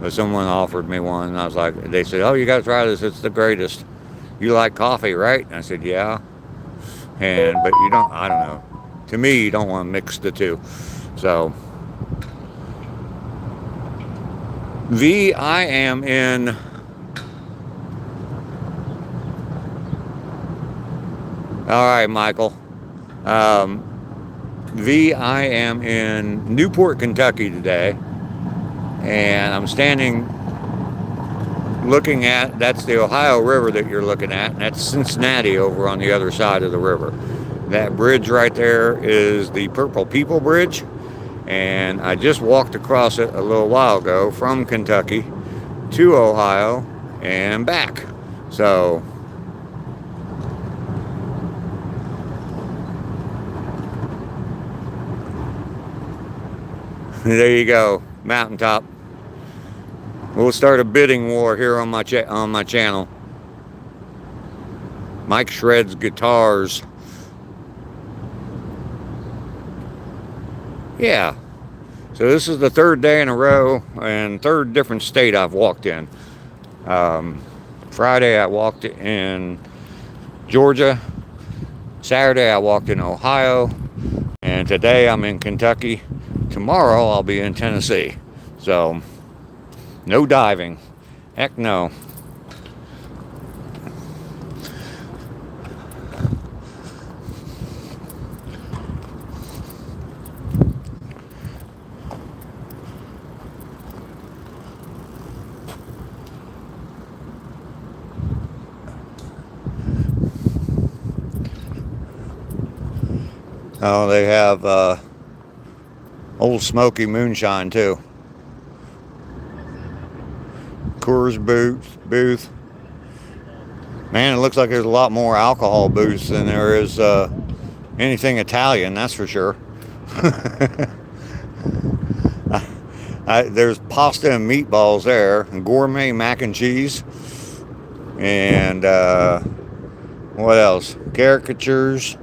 But someone offered me one and I was like, they said, oh, you gotta try this, it's the greatest. You like coffee, right? And I said, yeah. But you don't, I don't know. To me, you don't want to mix the two. So, V, I am in, all right, Michael. V, I am in Newport, Kentucky today. And I'm standing looking at, that's the Ohio River that you're looking at. And that's Cincinnati over on the other side of the river. That bridge right there is the Purple People Bridge. And I just walked across it a little while ago from Kentucky to Ohio and back. So there you go, mountaintop. We'll start a bidding war here on my channel. Mike shreds guitars. Yeah. So this is the third day in a row and third different state I've walked in. Friday I walked in Georgia. Saturday I walked in Ohio. And today I'm in Kentucky. Tomorrow I'll be in Tennessee. So no diving. Heck no. Oh, they have Old Smoky moonshine too. Coors booth. Man, it looks like there's a lot more alcohol booths than there is anything Italian, that's for sure. There's pasta and meatballs there, and gourmet mac and cheese, and what else? Caricatures,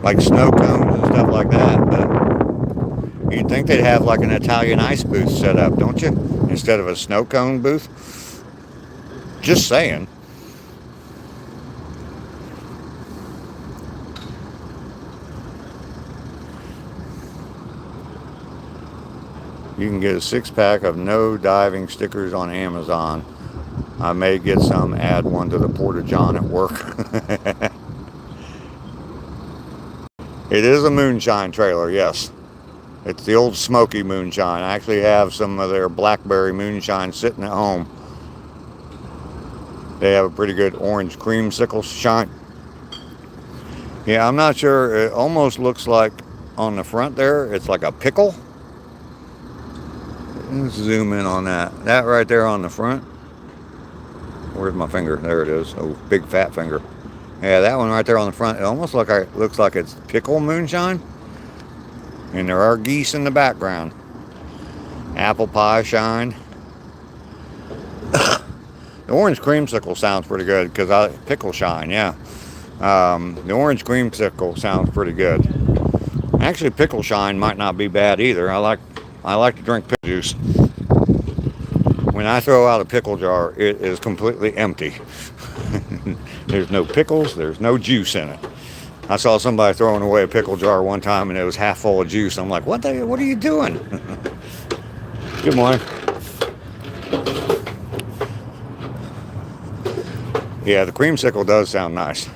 like snow cones and stuff like that. But you'd think they'd have like an Italian ice booth set up, don't you? Instead of a snow cone booth. Just saying. You can get a 6-pack of no diving stickers on Amazon. I may get some, add one to the Porta-John at work. It is a moonshine trailer, yes. It's the Old Smoky moonshine. I actually have some of their blackberry moonshine sitting at home. They have a pretty good orange creamsicle shine. Yeah, I'm not sure. It almost looks like on the front there, it's like a pickle. Let's zoom in on that. That right there on the front. Where's my finger? There it is. Oh, big fat finger. Yeah, that one right there on the front. It almost looks like it's pickle moonshine. And there are geese in the background. Apple pie shine. The orange creamsicle sounds pretty good because pickle shine, yeah. The orange creamsicle sounds pretty good. Actually, pickle shine might not be bad either. I like to drink pickle juice. When I throw out a pickle jar, it is completely empty. There's no pickles, there's no juice in it. I saw somebody throwing away a pickle jar one time and it was half full of juice. I'm like, what are you doing? Good morning. Yeah, the creamsicle does sound nice.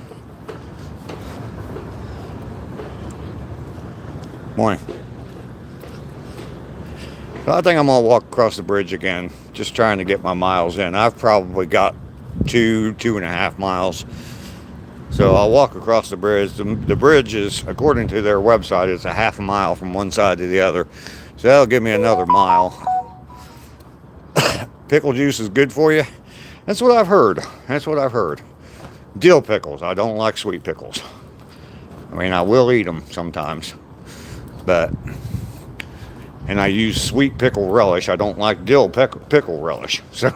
Morning. So I think I'm going to walk across the bridge again, just trying to get my miles in. I've probably got 2.5 miles. So I'll walk across the bridge. The bridge is, according to their website, it's a half a mile from one side to the other. So that'll give me another mile. Pickle juice is good for you. That's what I've heard. Dill pickles. I don't like sweet pickles. I mean, I will eat them sometimes. And I use sweet pickle relish. I don't like dill pickle relish. So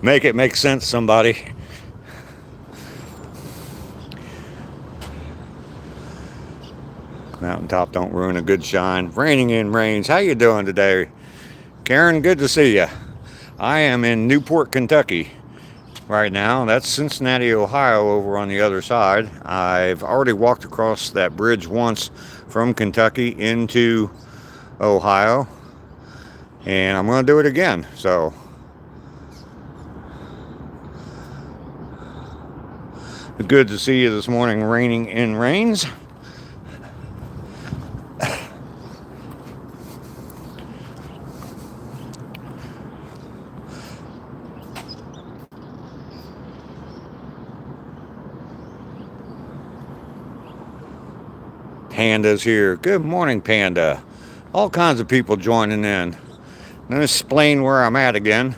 make it make sense, somebody. Mountaintop don't ruin a good shine. Raining in rains. How you doing today? Karen, good to see you. I am in Newport, Kentucky, right now. That's Cincinnati, Ohio over on the other side. I've already walked across that bridge once from Kentucky into Ohio, and I'm going to do it again. So good to see you this morning, raining in rains. Panda's here. Good morning, Panda. All kinds of people joining in. Let me explain where I'm at again.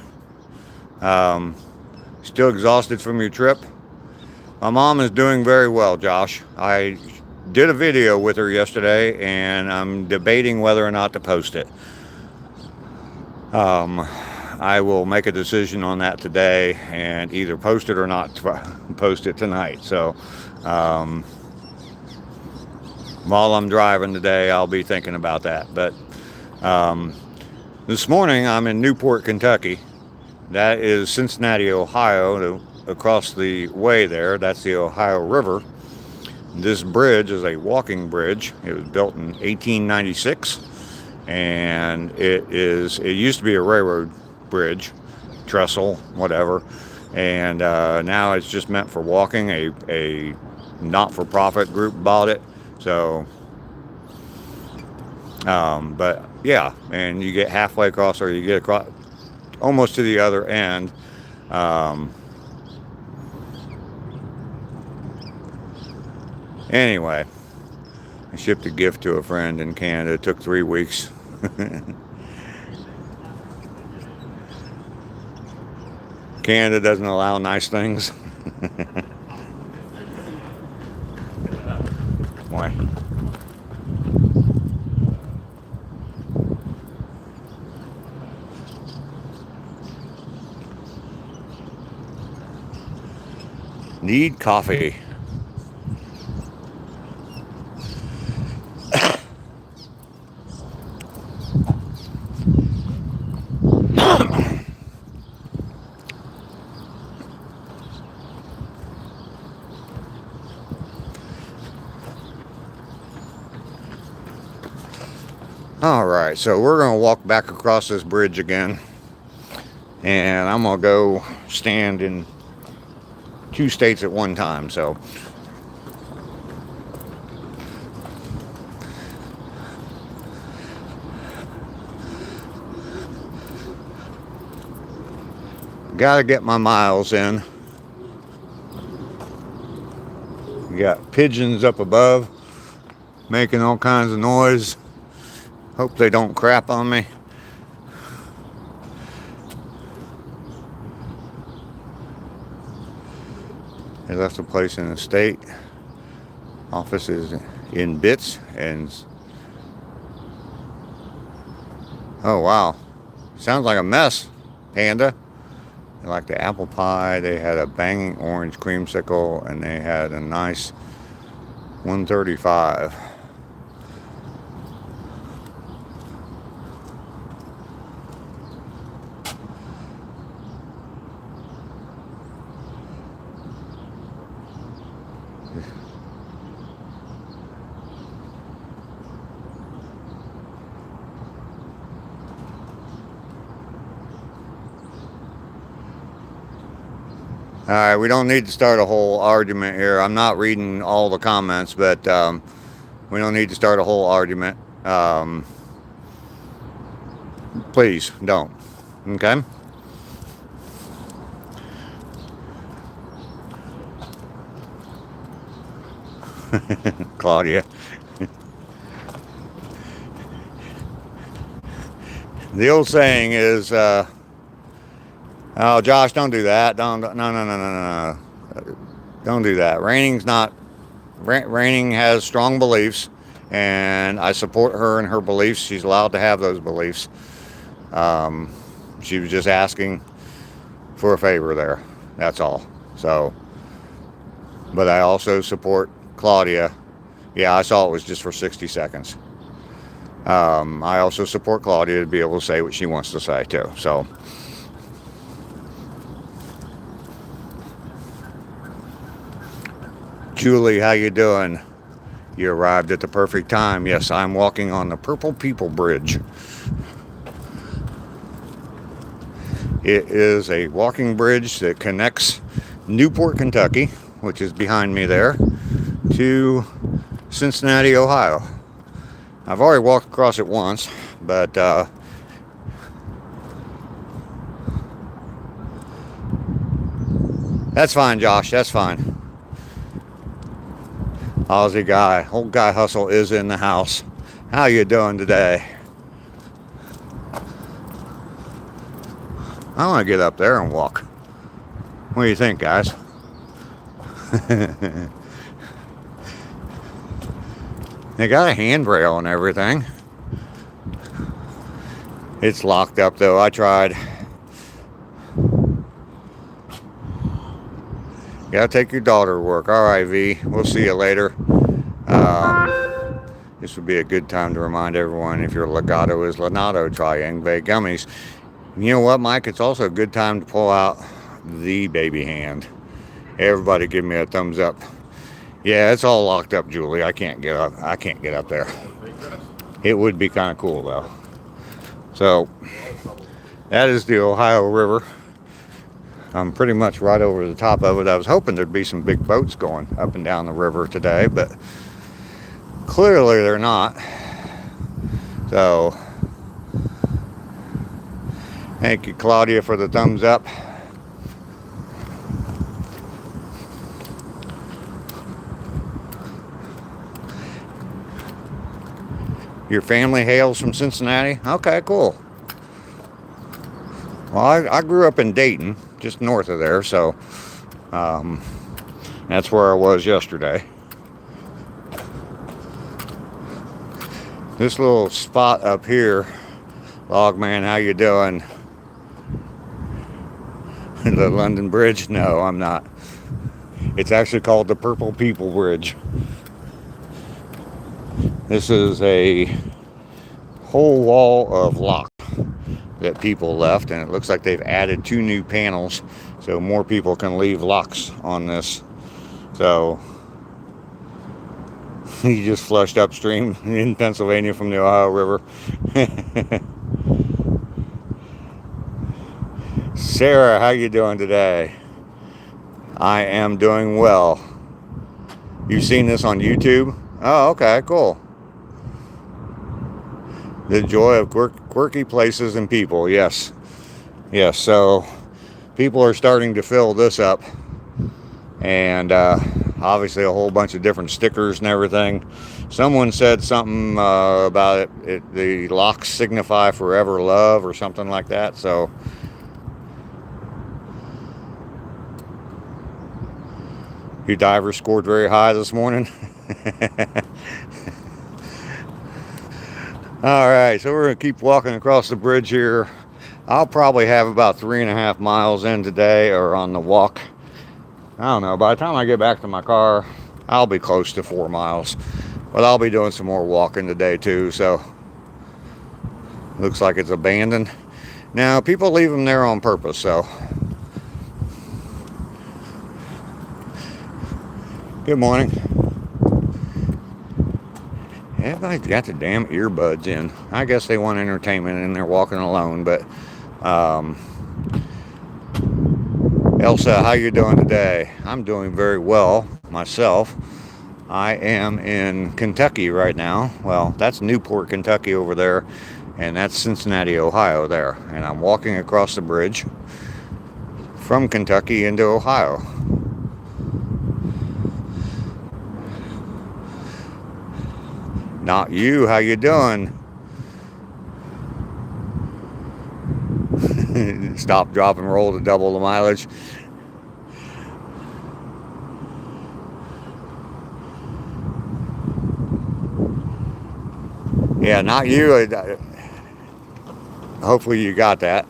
Still exhausted from your trip? My mom is doing very well, Josh. I did a video with her yesterday, and I'm debating whether or not to post it. I will make a decision on that today and either post it or not post it tonight. So, while I'm driving today, I'll be thinking about that. But this morning, I'm in Newport, Kentucky. That is Cincinnati, Ohio. Across the way there, that's the Ohio River. This bridge is a walking bridge. It was built in 1896, and it used to be a railroad bridge, trestle, whatever, and now it's just meant for walking. A not-for-profit group bought it, so but yeah, and you get halfway across, or you get across almost to the other end. Anyway, I shipped a gift to a friend in Canada. It took 3 weeks. Canada doesn't allow nice things. Why? Need coffee. All right, so we're going to walk back across this bridge again, and I'm going to go stand in 2 states at one time. So got to get my miles in. We got pigeons up above making all kinds of noise. Hope they don't crap on me. They left the place in the state. Office is in bits, and oh wow, sounds like a mess, Panda. They like the apple pie. They had a banging orange creamsicle, and they had a nice 135. All right, we don't need to start a whole argument here. I'm not reading all the comments, but we don't need to start a whole argument. Please don't. Okay? Claudia. The old saying is, oh, Josh, don't do that. No. Don't do that. Raining has strong beliefs, and I support her in her beliefs. She's allowed to have those beliefs. She was just asking for a favor there. That's all. So, but I also support Claudia. Yeah, I saw it was just for 60 seconds. I also support Claudia to be able to say what she wants to say too. So, Julie, how you doing? You arrived at the perfect time. Yes, I'm walking on the Purple People Bridge. It is a walking bridge that connects Newport, Kentucky, which is behind me there, to Cincinnati, Ohio. I've already walked across it once, but that's fine, Josh. That's fine. Aussie guy, old guy hustle is in the house. How you doing today? I want to get up there and walk. What do you think, guys? They got a handrail and everything. It's locked up though. I tried. Gotta take your daughter to work. All right, V. We'll see you later. This would be a good time to remind everyone, if your legato is Lenato, try Yangwei gummies. You know what, Mike? It's also a good time to pull out the baby hand. Everybody give me a thumbs up. Yeah, it's all locked up, Julie. I can't get up. I can't get up there. It would be kind of cool though. So that is the Ohio River. I'm pretty much right over the top of it. I was hoping there'd be some big boats going up and down the river today, but clearly they're not. So thank you, Claudia, for the thumbs up. Your family hails from Cincinnati? Okay, cool. Well, I grew up in Dayton, just north of there, so that's where I was yesterday. This little spot up here, Logman, how you doing? The London Bridge? No, I'm not. It's actually called the Purple People Bridge. This is a whole wall of lock that people left, and it looks like they've added 2 new panels so more people can leave locks on this. So you just flushed upstream in Pennsylvania from the Ohio River. Sarah, how you doing today? I am doing well. You've seen this on YouTube? Oh, okay, cool. The joy of quirky places and people. Yes. Yes, so people are starting to fill this up. And obviously a whole bunch of different stickers and everything. Someone said something about it. The locks signify forever love or something like that. So your diver scored very high this morning. All right, so we're gonna keep walking across the bridge here. I'll probably have about 3.5 miles in today, or on the walk. I don't know, by the time I get back to my car, I'll be close to 4 miles. But I'll be doing some more walking today too, so looks like it's abandoned. Now, people leave them there on purpose, so. Good morning. Everybody's got the damn earbuds in. I guess they want entertainment and they're walking alone, but Elsa, how you doing today? I'm doing very well myself. I am in Kentucky right now. Well, that's Newport, Kentucky over there, and that's Cincinnati, Ohio there. And I'm walking across the bridge from Kentucky into Ohio. Not you, how you doing? Stop, drop, and roll to double the mileage. Yeah, not you. Hopefully you got that.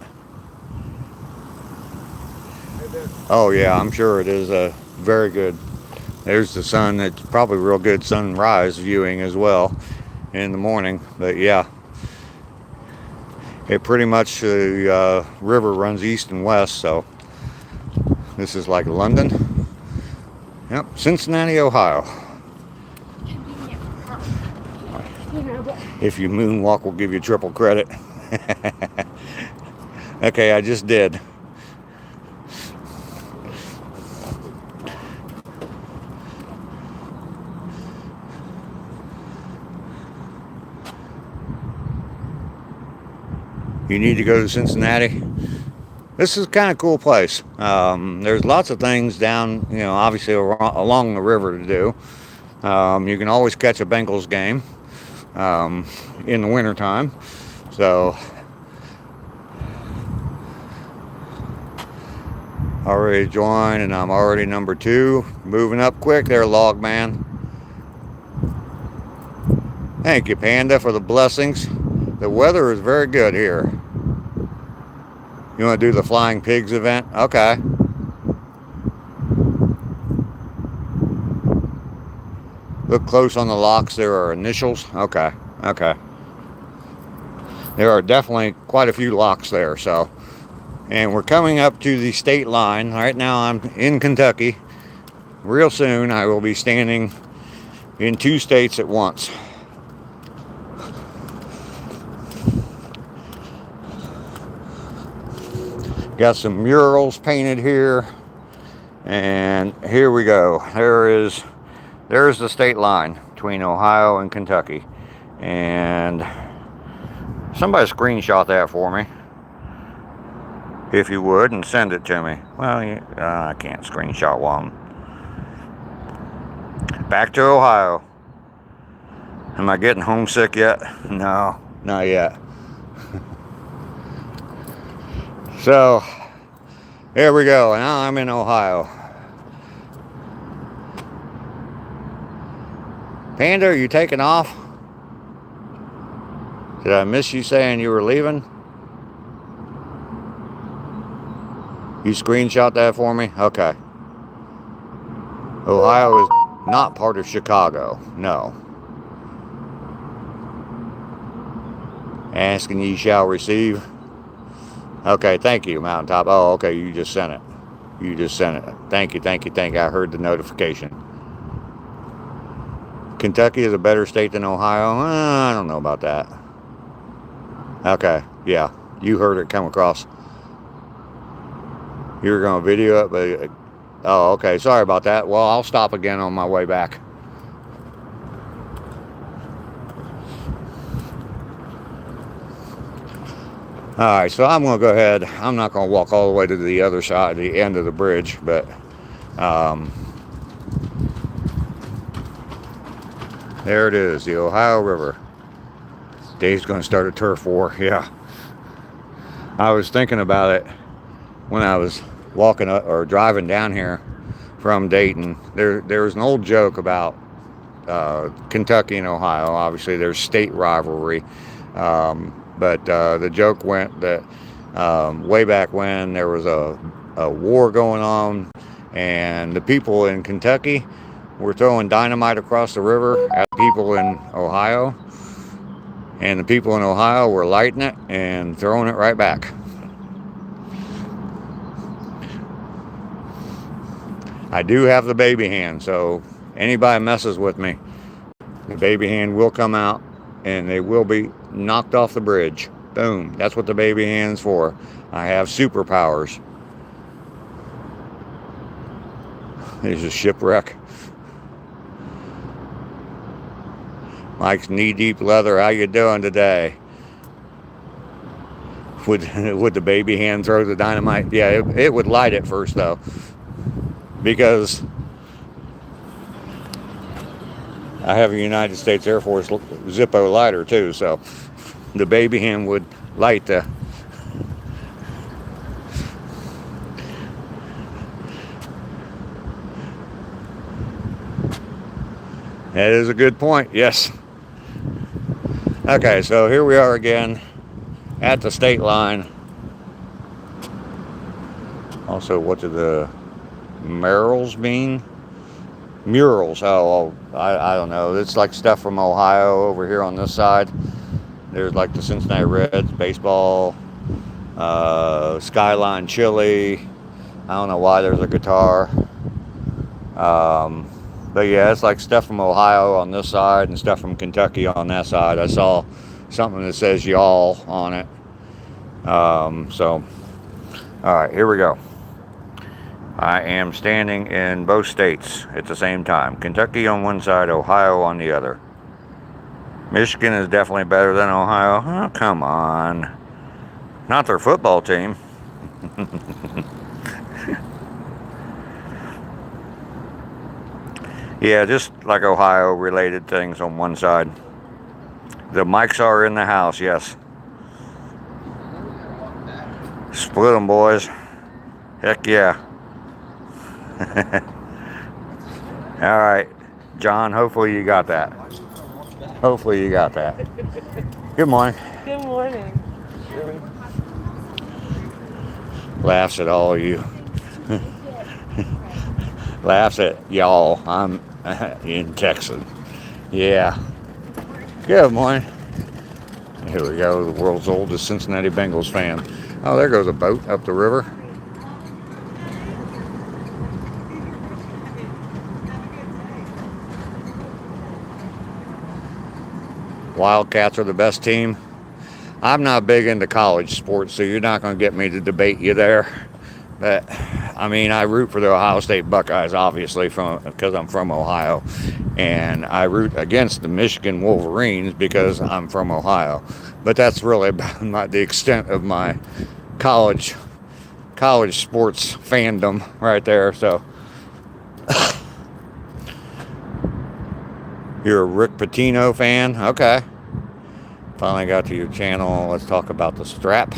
Oh yeah, I'm sure it is very good. There's the sun. It's probably real good sunrise viewing as well in the morning. But yeah, it pretty much the river runs east and west. So this is like London. Yep, Cincinnati, Ohio. Convenient for her. You know, but If you moonwalk, we'll give you triple credit. Okay, I just did. You need to go to Cincinnati. This is kind of cool place. There's lots of things down, obviously along the river to do. You can always catch a Bengals game in the wintertime. So, already joined, and I'm already number 2. Moving up quick there, log man. Thank you, Panda, for the blessings. The weather is very good here. You want to do the Flying Pigs event? Okay. Look close on the locks. There are initials. Okay. Okay. There are definitely quite a few locks there. So, and we're coming up to the state line. Right now I'm in Kentucky. Real soon I will be standing in 2 states at once. Got some murals painted here, and here we go. There's the state line between Ohio and Kentucky, and somebody screenshot that for me, if you would, and send it to me. Well, I can't screenshot one. Back to Ohio. Am I getting homesick yet? No, not yet. So, here we go. Now I'm in Ohio. Panda, are you taking off? Did I miss you saying you were leaving? You screenshot that for me? Okay. Ohio is not part of Chicago. No. Asking ye shall receive. Okay, thank you, Mountaintop. Oh, okay, you just sent it. You just sent it. Thank you, thank you, thank you. I heard the notification. Kentucky is a better state than Ohio? I don't know about that. Okay, yeah. You heard it come across. You were going to video it, but... Oh, okay, sorry about that. Well, I'll stop again on my way back. Alright, so I'm going to go ahead. I'm not going to walk all the way to the other side, the end of the bridge, but there it is, the Ohio River. Dave's going to start a turf war, yeah. I was thinking about it when I was walking up, or driving down here from Dayton. There was an old joke about Kentucky and Ohio. Obviously, there's state rivalry. But the joke went that way back when there was a war going on, and the people in Kentucky were throwing dynamite across the river at people in Ohio, and the people in Ohio were lighting it and throwing it right back. I do have the baby hand, so anybody messes with me, the baby hand will come out and they will be knocked off the bridge. Boom. That's what the baby hand's for. I have superpowers. There's a shipwreck. Mike's knee-deep leather. How you doing today? Would the baby hand throw the dynamite? Yeah, it would light it first, though. Because I have a United States Air Force Zippo lighter, too, so the baby hand would light the... That is a good point, yes. Okay, so here we are again at the state line. Also, what do the murals mean? Murals, oh, I don't know. It's like stuff from Ohio over here on this side. There's like the Cincinnati Reds, baseball, Skyline Chili. I don't know why there's a guitar. But yeah, it's like stuff from Ohio on this side and stuff from Kentucky on that side. I saw something that says y'all on it. So, all right, here we go. I am standing in both states at the same time. Kentucky on one side, Ohio on the other. Michigan is definitely better than Ohio. Oh, come on. Not their football team. Yeah, just like Ohio related things on one side. The mics are in the house, yes. Split them, boys. Heck yeah. All right, John, hopefully you got that. Hopefully you got that. Good morning. Good morning. Laughs at all of you. Laughs at y'all. I'm in Texas. Yeah. Good morning. Here we go, the world's oldest Cincinnati Bengals fan. Oh, there goes a boat up the river. Wildcats are the best team. I'm not big into college sports, so you're not going to get me to debate you there. But I mean, I root for the Ohio State Buckeyes, obviously, because I'm from Ohio, and I root against the Michigan Wolverines because I'm from Ohio. But that's really about the extent of my college sports fandom right there. So you're a Rick Pitino fan? Okay. Finally got to your channel. Let's talk about the strap.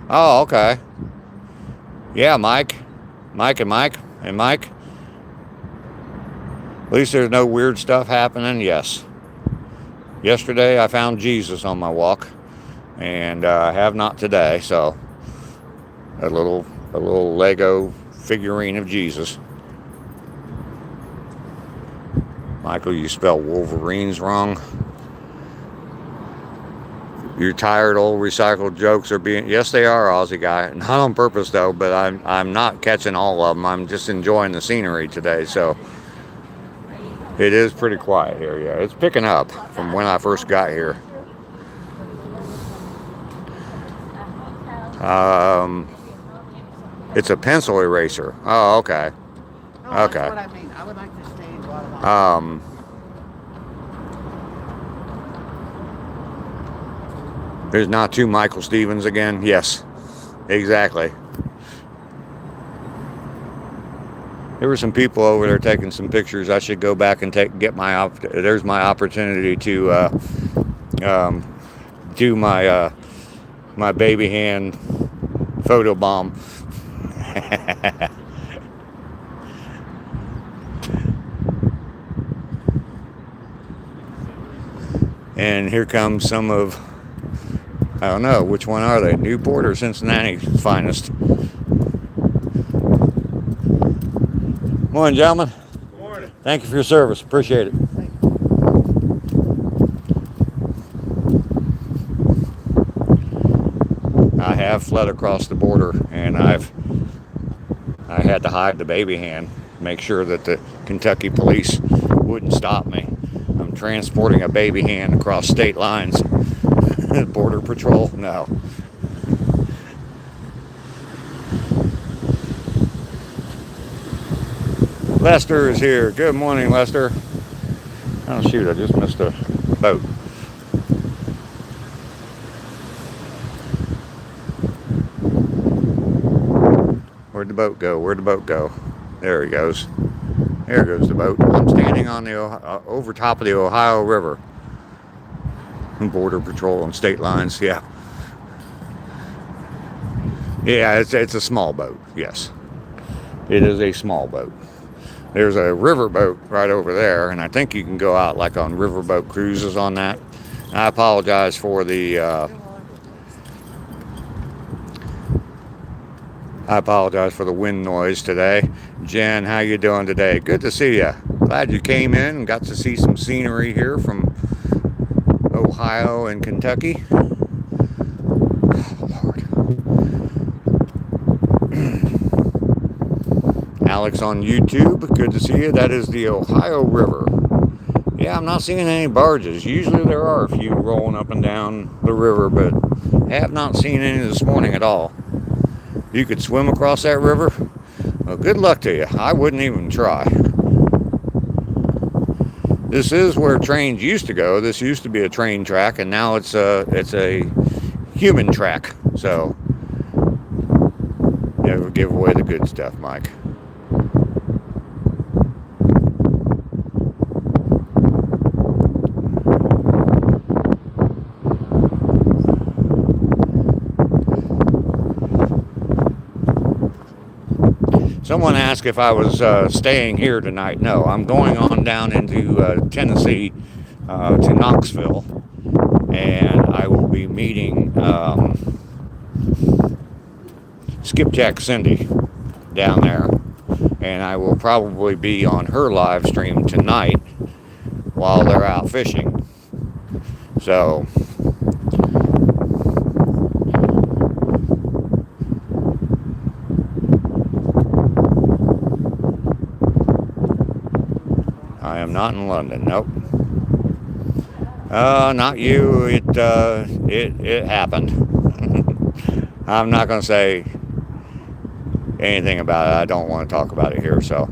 Oh, okay. Yeah, Mike. At least there's no weird stuff happening. Yes. Yesterday I found Jesus on my walk, and I have not today. So a little Lego figurine of Jesus. Michael, you spell Wolverines wrong. Your tired old recycled jokes are being... Yes, they are, Aussie guy. Not on purpose, though, but I'm not catching all of them. I'm just enjoying the scenery today, so... It is pretty quiet here, yeah. It's picking up from when I first got here. It's a pencil eraser. Oh, okay. Okay. That's what I mean. I would like to stay in Guatemala. There's not two Michael Stevens again? Yes, exactly. There were some people over there taking some pictures. I should go back and there's my opportunity to do my baby hand photo bomb. And here comes some of... I don't know, which one are they? Newport or Cincinnati's finest? Morning, gentlemen. Good morning. Thank you for your service. Appreciate it. I have fled across the border, and I had to hide the baby hand, make sure that the Kentucky police wouldn't stop me. I'm transporting a baby hand across state lines. Border Patrol? No. Lester is here. Good morning, Lester. Oh, shoot, I just missed a boat. Where'd the boat go? Where'd the boat go? There he goes. There goes the boat. I'm standing on the over top of the Ohio River. Border Patrol and state lines, yeah. Yeah, it's a small boat, yes. It is a small boat. There's a river boat right over there, and I think you can go out like on riverboat cruises on that. I apologize for the wind noise today. Jen, how you doing today? Good to see you. Glad you came in and got to see some scenery here from Ohio and Kentucky. Oh, Lord. Alex on YouTube. Good to see you. That is the Ohio River. Yeah, I'm not seeing any barges. Usually there are a few rolling up and down the river, but have not seen any this morning at all. You could swim across that river? Well, good luck to you. I wouldn't even try. This is where trains used to go. This used to be a train track, and now it's a human track. So never give away the good stuff, Mike. Someone asked if I was staying here tonight. No, I'm going on down into Tennessee to Knoxville, and I will be meeting Skipjack Cindy down there, and I will probably be on her live stream tonight while they're out fishing. So I am not in London. Nope. Not you. It happened. I'm not going to say anything about it. I don't want to talk about it here. So,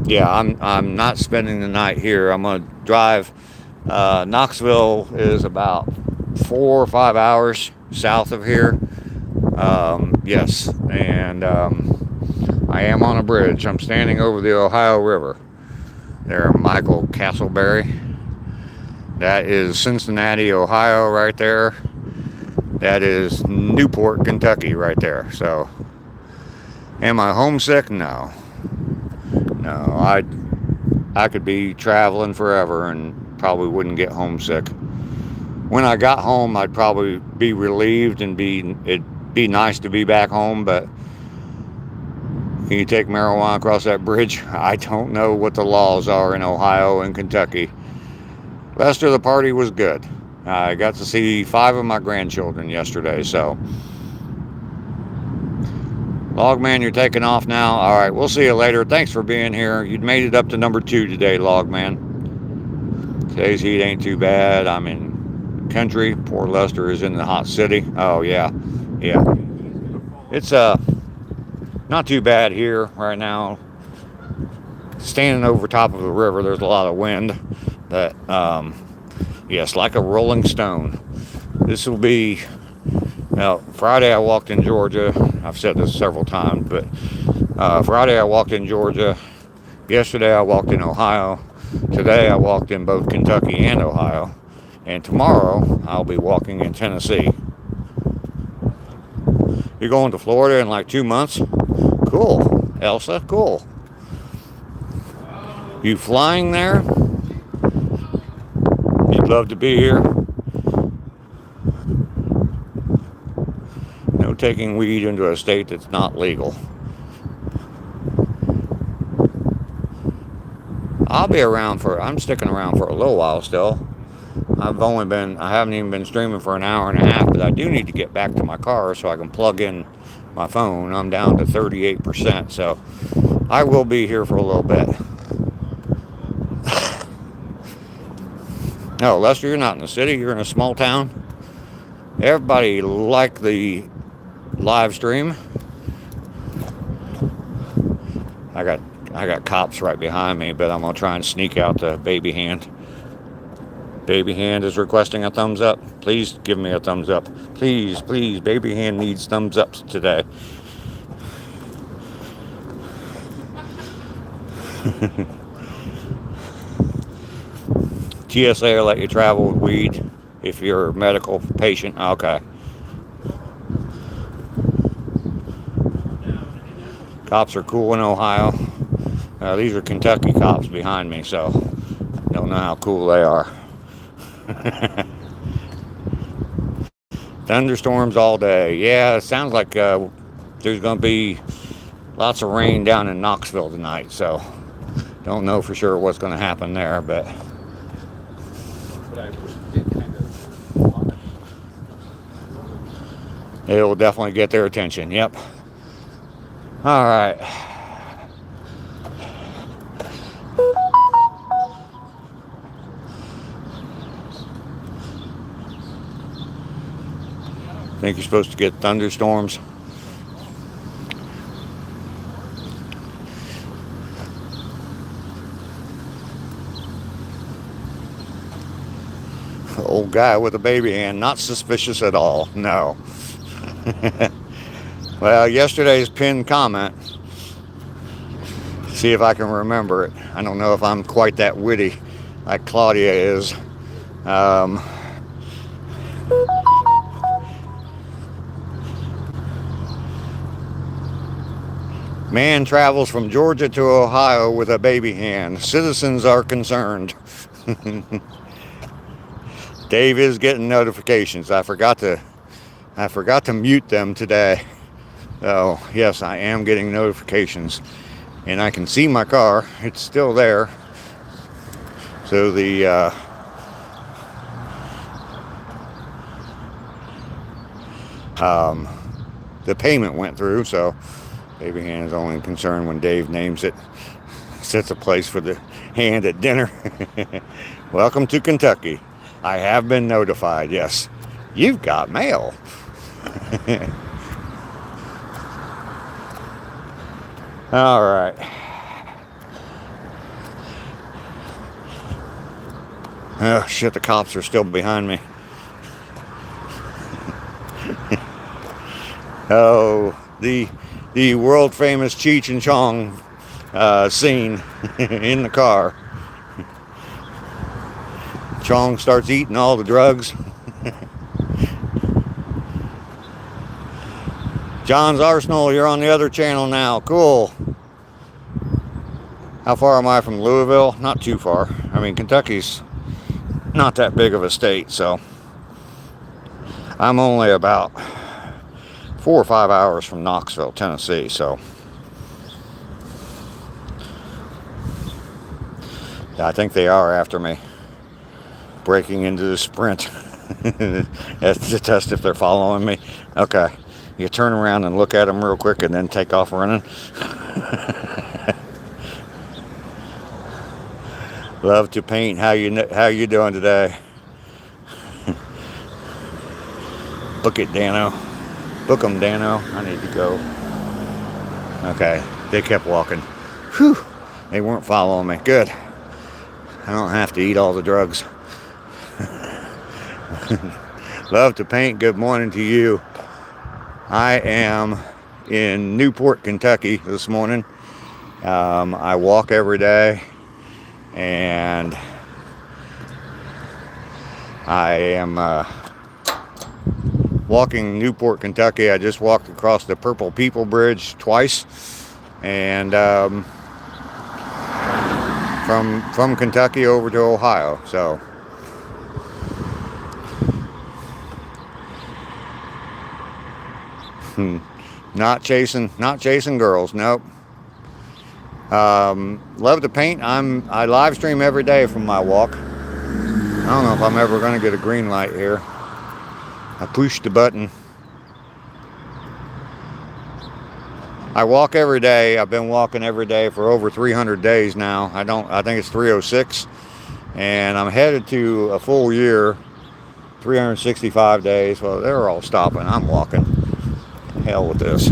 yeah, I'm not spending the night here. I'm going to drive. Knoxville is about 4 or 5 hours south of here. Yes, and I am on a bridge. I'm standing over the Ohio River. There, Michael Castleberry. That is Cincinnati, Ohio, right there. That is Newport, Kentucky, right there. So, am I homesick? No. No, I could be traveling forever and probably wouldn't get homesick. When I got home, I'd probably be relieved and it'd be nice to be back home, but can you take marijuana across that bridge? I don't know what the laws are in Ohio and Kentucky. Lester, the party was good. I got to see 5 of my grandchildren yesterday, so. Logman, you're taking off now. All right, we'll see you later. Thanks for being here. You'd made it up to number 2 today, Logman. Today's heat ain't too bad. I'm in country. Poor Lester is in the hot city. Oh, yeah. Yeah. It's, not too bad here right now. Standing over top of the river, there's a lot of wind. But, yes, like a rolling stone. This will be, well, Friday I walked in Georgia. I've said this several times, but Friday I walked in Georgia. Yesterday I walked in Ohio. Today I walked in both Kentucky and Ohio. And tomorrow I'll be walking in Tennessee. You're going to Florida in like 2 months? Cool, Elsa, cool. You flying there? You'd love to be here. No taking weed into a state that's not legal. I'm sticking around for a little while still. I haven't even been streaming for an hour and a half, but I do need to get back to my car so I can plug in my phone. I'm down to 38%, so I will be here for a little bit. No, Lester, you're not in the city. You're in a small town. Everybody liked the live stream. I got cops right behind me, but I'm gonna try and sneak out the baby hand. Baby hand is requesting a thumbs up. Please give me a thumbs up. Please, please. Baby hand needs thumbs ups today. TSA will let you travel with weed if you're a medical patient. Okay. Cops are cool in Ohio. These are Kentucky cops behind me, so don't know how cool they are. Thunderstorms all day. Yeah, it sounds like there's going to be lots of rain down in Knoxville tonight, so don't know for sure what's going to happen there, but It will definitely get their attention. Yep. All right. Think you're supposed to get thunderstorms? Old guy with a baby hand, not suspicious at all. No. Well, yesterday's pinned comment. See if I can remember it. I don't know if I'm quite that witty like Claudia is. Man travels from Georgia to Ohio with a baby hand. Citizens are concerned. Dave is getting notifications. I forgot to mute them today. So yes, I am getting notifications, and I can see my car. It's still there. So the payment went through. So baby hand is only concerned when Dave names it. Sets a place for the hand at dinner. Welcome to Kentucky. I have been notified. Yes, you've got mail. All right. Oh shit, the cops are still behind me. Oh, the world famous Cheech and Chong scene in the car. Chong starts eating all the drugs. John's Arsenal, you're on the other channel now. Cool. How far am I from Louisville? Not too far. I mean, Kentucky's not that big of a state, so I'm only about 4 or 5 hours from Knoxville, Tennessee, so I think they are after me, breaking into the sprint. That's to test if they're following me. Okay, you turn around and look at them real quick and then take off running. Love to paint. How you doing today? Book it, Dano. Book 'em, Dano. I need to go. Okay, they kept walking. Whew, they weren't following me. Good. I don't have to eat all the drugs. Love to paint. Good morning to you. I am in Newport, Kentucky this morning. I walk every day, and I am walking Newport, Kentucky. I just walked across the Purple People Bridge twice, and from Kentucky over to Ohio. So not chasing girls. Nope. Love to paint. I live stream every day from my walk. I don't know if I'm ever going to get a green light here. I pushed the button. I walk every day. I've been walking every day for over 300 days now. I think it's 306. And I'm headed to a full year, 365 days. Well, they're all stopping. I'm walking. Hell with this.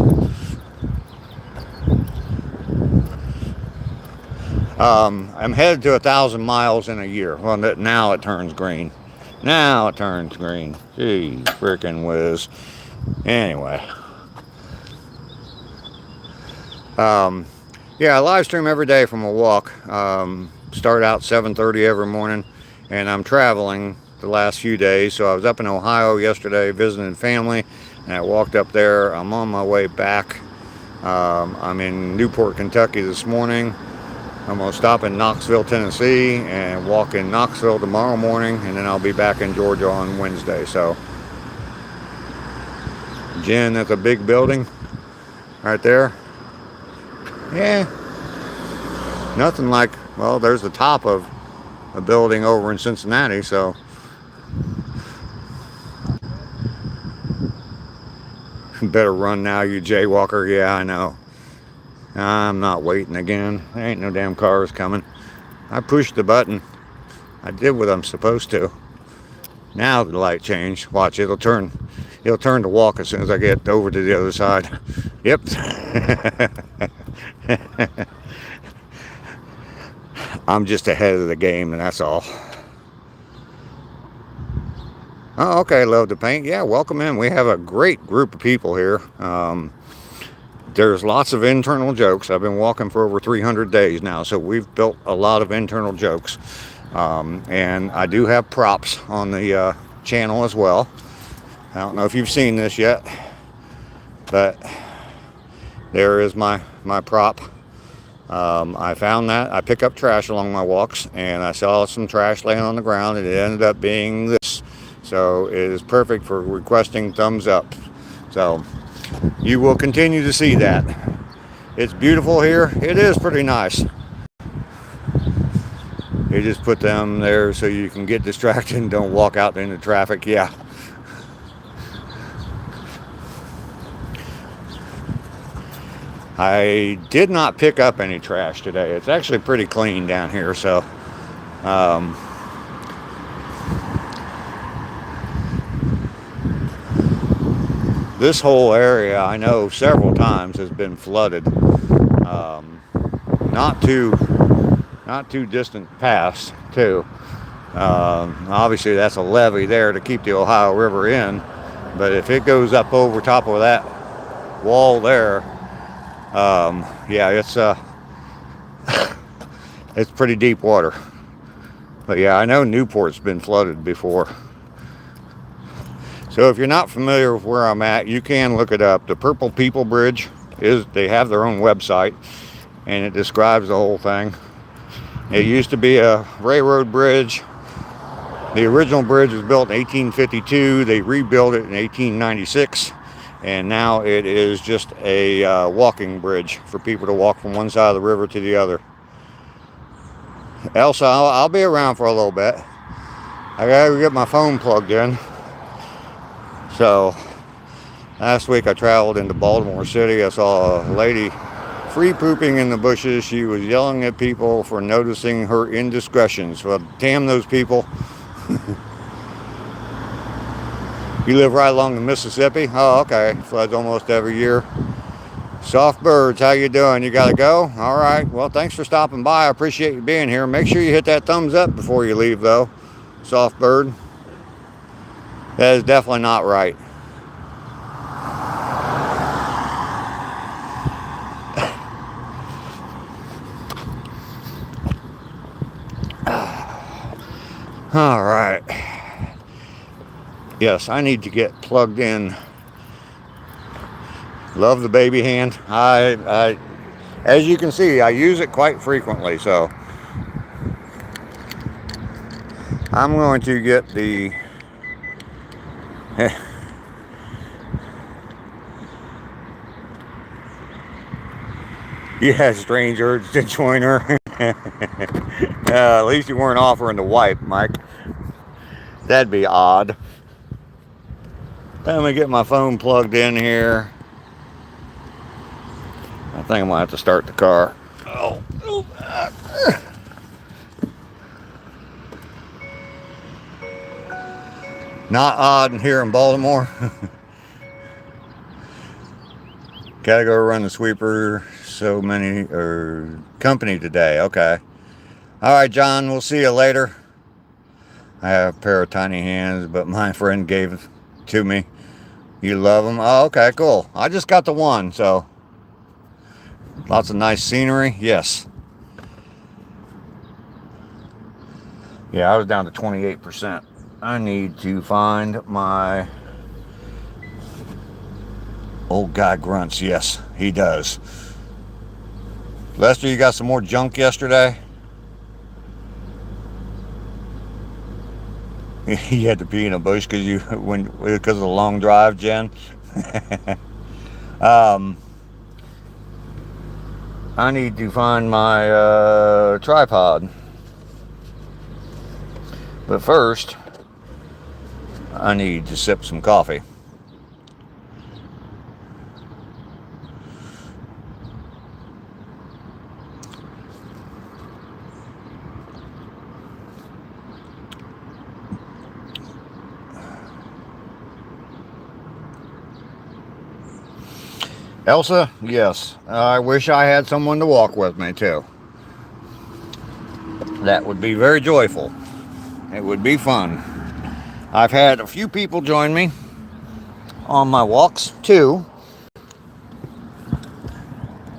I'm headed to 1,000 miles in a year. Well, now it turns green. Now it turns green. Gee, freaking whiz. Anyway. Yeah, I live stream every day from a walk. Start out 7:30 every morning, and I'm traveling the last few days. So I was up in Ohio yesterday visiting family, and I walked up there. I'm on my way back. I'm in Newport, Kentucky this morning. I'm going to stop in Knoxville, Tennessee, and walk in Knoxville tomorrow morning, and then I'll be back in Georgia on Wednesday. So, Jen, that's a big building right there. Yeah, nothing like, well, there's the top of a building over in Cincinnati, so. Better run now, you jaywalker. Yeah, I know. I'm not waiting again. There ain't no damn cars coming. I pushed the button. I did what I'm supposed to. Now the light changed. Watch, it'll turn. It'll turn to walk as soon as I get over to the other side. Yep. I'm just ahead of the game, and that's all. Oh, okay, love to paint. Yeah, welcome in. We have a great group of people here. There's lots of internal jokes. I've been walking for over 300 days now, so we've built a lot of internal jokes. And I do have props on the channel as well. I don't know if you've seen this yet, but there is my prop. I found that. I pick up trash along my walks, and I saw some trash laying on the ground, and it ended up being this. So it is perfect for requesting thumbs up. So you will continue to see that. It's beautiful here. It is pretty nice. They just put them there so you can get distracted and don't walk out into traffic. Yeah. I did not pick up any trash today. It's actually pretty clean down here, so this whole area, I know several times, has been flooded. Not too distant past, too. Obviously, that's a levee there to keep the Ohio River in, but if it goes up over top of that wall there, yeah, it's pretty deep water. But yeah, I know Newport's been flooded before. So if you're not familiar with where I'm at, you can look it up. The Purple People Bridge they have their own website, and it describes the whole thing. It used to be a railroad bridge. The original bridge was built in 1852. They rebuilt it in 1896. And now it is just a walking bridge for people to walk from one side of the river to the other. Elsa, I'll be around for a little bit. I gotta get my phone plugged in. So, last week I traveled into Baltimore City. I saw a lady free pooping in the bushes. She was yelling at people for noticing her indiscretions. Well, damn those people. You live right along the Mississippi? Oh, okay. Floods almost every year. Soft Birds, how you doing? You gotta go? All right. Well, thanks for stopping by. I appreciate you being here. Make sure you hit that thumbs up before you leave, though. Soft Bird. That is definitely not right. All right. Yes, I need to get plugged in. Love the baby hand. I as you can see, I use it quite frequently, so I'm going to get the you had a strange urge to join her. At least you weren't offering to wipe, Mike. That'd be odd. Let me get my phone plugged in here. I think I'm gonna have to start the car. Not odd here in Baltimore. Gotta go run the sweeper. So many company today. Okay. All right, John. We'll see you later. I have a pair of tiny hands, but my friend gave it to me. You love them? Oh, okay, cool. I just got the one, so lots of nice scenery. Yes. Yeah, I was down to 28%. I need to find my old guy grunts. Yes, he does. Lester, you got some more junk yesterday? You had to pee in a bush because of the long drive, Jen. I need to find my tripod. But first, I need to sip some coffee. Elsa, yes. I wish I had someone to walk with me too. That would be very joyful. It would be fun. I've had a few people join me on my walks too.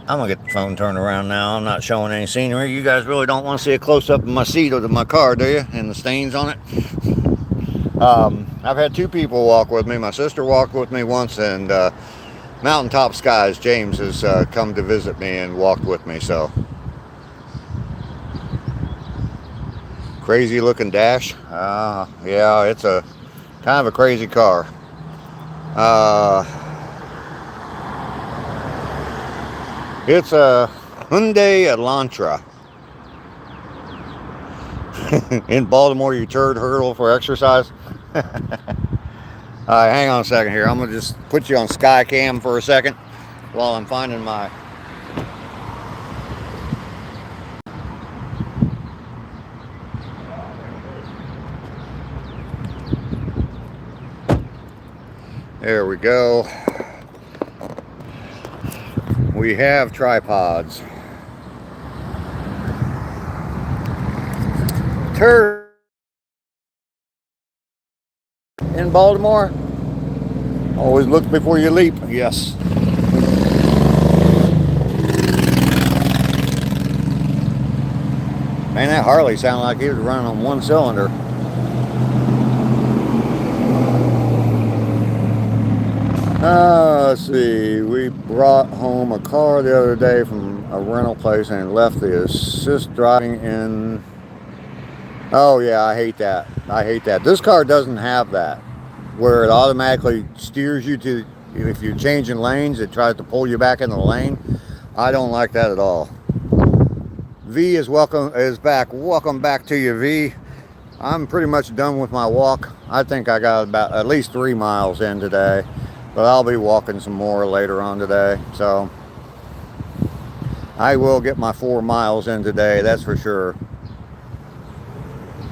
I'm gonna get the phone turned around now. I'm not showing any scenery. You guys really don't want to see a close-up of my seat of my car, do you? And the stains on it. I've had two people walk with me. My sister walked with me once, and Mountaintop Skies, James, has come to visit me and walked with me. So crazy looking dash. Yeah, it's a kind of a crazy car. It's a Hyundai Elantra. In Baltimore, you turd hurdle for exercise. All right, hang on a second here. I'm gonna just put you on Skycam for a second while I'm finding my. There we go. We have tripods. Turd in Baltimore. Always look before you leap. Yes. Man, that Harley sounded like he was running on one cylinder. Let's see. We brought home a car the other day from a rental place and left the assist driving in. Oh yeah, I hate that. I hate that. This car doesn't have that, where it automatically steers you to, if you're changing lanes, it tries to pull you back into the lane. I don't like that at all. V is back. Welcome back to you, V. I'm pretty much done with my walk. I think I got about at least 3 miles in today, but I'll be walking some more later on today. So I will get my 4 miles in today, that's for sure.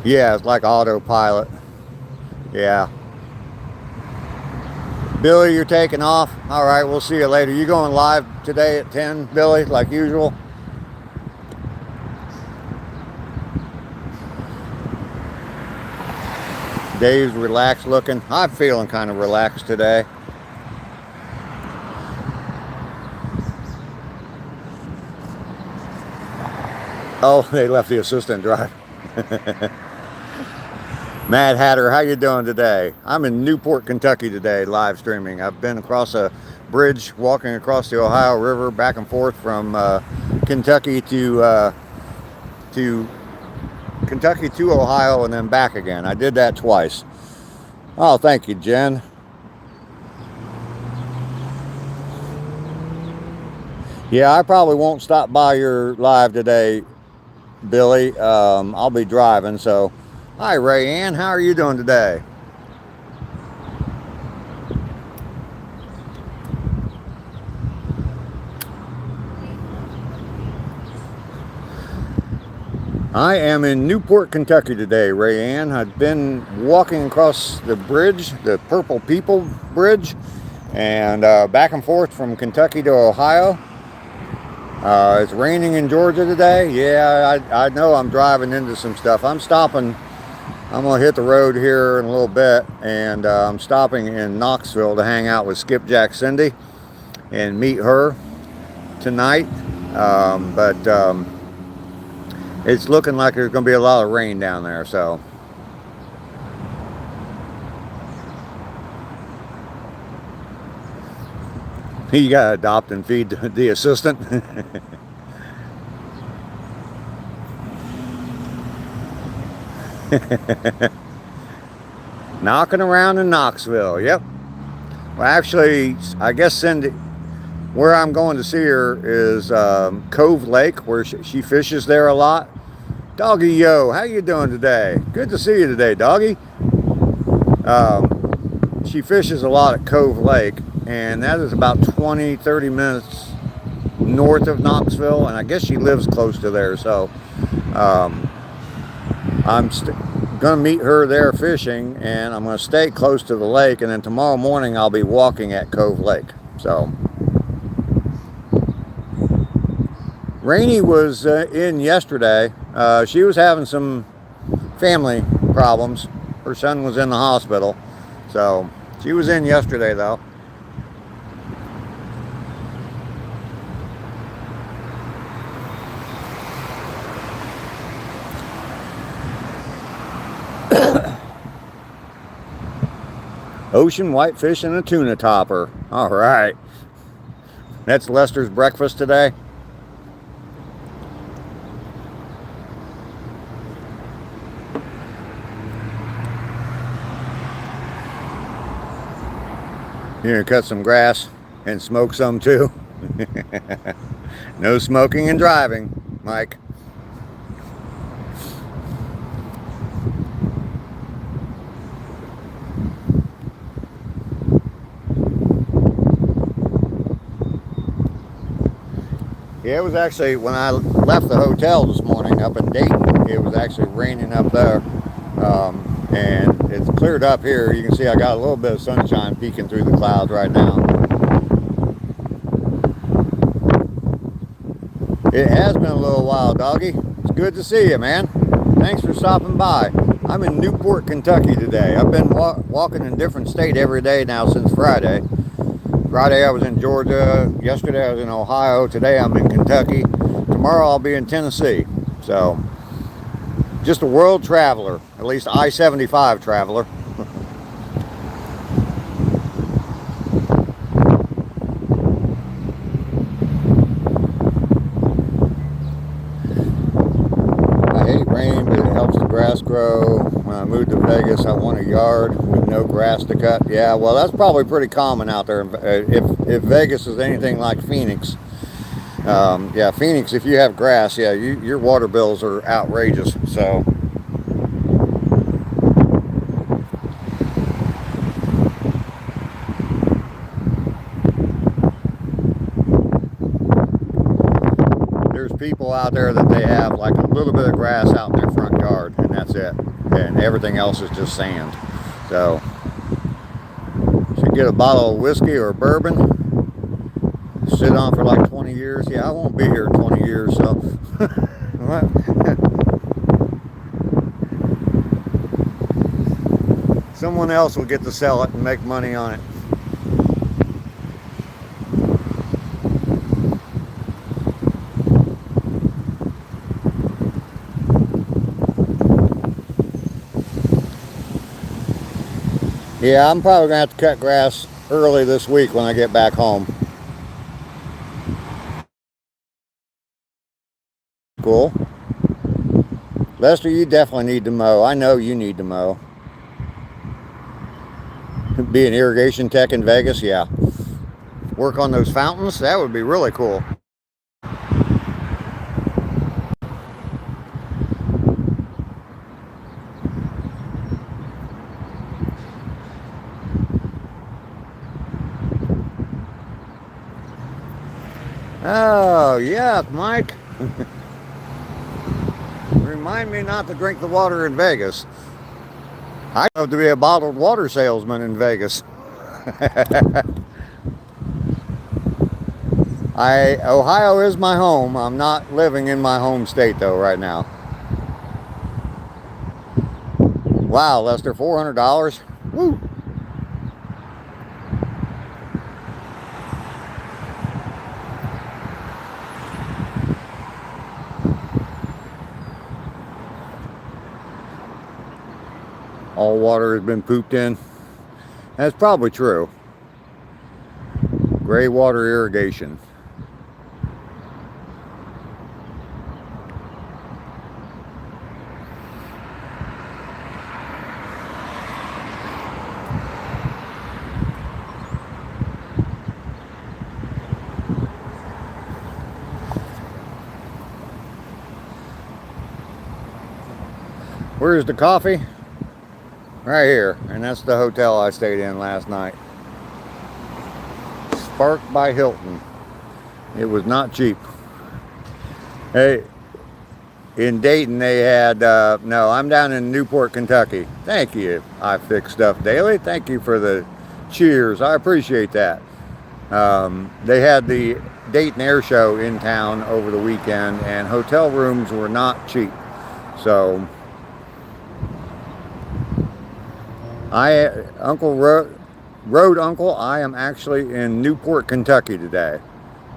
Yeah, it's like autopilot. Yeah. Billy, you're taking off. All right, we'll see you later. You going live today at 10, Billy, like usual? Dave's relaxed looking. I'm feeling kind of relaxed today. Oh, they left the assistant drive. Mad Hatter, how you doing today? I'm in Newport, Kentucky today, live streaming. I've been across a bridge, walking across the Ohio River, back and forth from Kentucky to Ohio, and then back again. I did that twice. Oh, thank you, Jen. Yeah, I probably won't stop by your live today, Billy. I'll be driving, so. Hi, Ray Ann. How are you doing today? I am in Newport, Kentucky today, Ray Ann. I've been walking across the bridge, the Purple People Bridge, and back and forth from Kentucky to Ohio. It's raining in Georgia today. Yeah, I know I'm driving into some stuff. I'm stopping. I'm going to hit the road here in a little bit, and I'm stopping in Knoxville to hang out with Skipjack Cindy and meet her tonight. But it's looking like there's going to be a lot of rain down there, so. You got to adopt and feed the assistant. Knocking around in Knoxville. Yep. Well, actually, I guess Cindy, where I'm going to see her is Cove Lake, where she fishes there a lot. Doggy Yo, how you doing today? Good to see you today, Doggy. She fishes a lot at Cove Lake, and that is about 20-30 minutes north of Knoxville, and I guess she lives close to there, so I'm going to meet her there fishing, and I'm going to stay close to the lake, and then tomorrow morning I'll be walking at Cove Lake. So Rainey was in yesterday. She was having some family problems. Her son was in the hospital. So she was in yesterday though. Ocean whitefish and a tuna topper. All right. That's Lester's breakfast today. You're gonna cut some grass and smoke some too. No smoking and driving, Mike. Yeah, it was actually, when I left the hotel this morning up in Dayton, it was actually raining up there. And it's cleared up here. You can see I got a little bit of sunshine peeking through the clouds right now. It has been a little while, doggy. It's good to see you, man. Thanks for stopping by. I'm in Newport, Kentucky today. I've been walking in a different state every day now since Friday. Friday I was in Georgia. Yesterday I was in Ohio. Today I'm in Kentucky. Tomorrow I'll be in Tennessee. So, just a world traveler. At least I-75 traveler. I hate rain, but it helps the grass grow. When I moved to Vegas, I want a yard with no grass to cut. Yeah, well, that's probably pretty common out there. If Vegas is anything like Phoenix, yeah, Phoenix, if you have grass, yeah, your water bills are outrageous. So, there's people out there that they have like a little bit of grass out in their front yard, and that's it, and everything else is just sand. So, should get a bottle of whiskey or bourbon, sit on for like 20 years. Yeah, I won't be here 20 years, so. Someone else will get to sell it and make money on it. Yeah, I'm probably gonna have to cut grass early this week when I get back home. Cool. Lester, you definitely need to mow. I know you need to mow. Be an irrigation tech in Vegas, yeah. Work on those fountains, that would be really cool. Oh, yeah, Mike. Remind me not to drink the water in Vegas. I love to be a bottled water salesman in Vegas. Ohio is my home. I'm not living in my home state though right now. Wow, Lester, $400. Woo! All water has been pooped in. That's probably true. Gray water irrigation. Where's the coffee? Right here, and that's the hotel I stayed in last night. Spark by Hilton. It was not cheap. Hey, in Dayton they had, no, I'm down in Newport, Kentucky. Thank you, I Fix Stuff Daily. Thank you for the cheers, I appreciate that. They had the Dayton Air Show in town over the weekend, and hotel rooms were not cheap. So Road Uncle, I am actually in Newport, Kentucky today.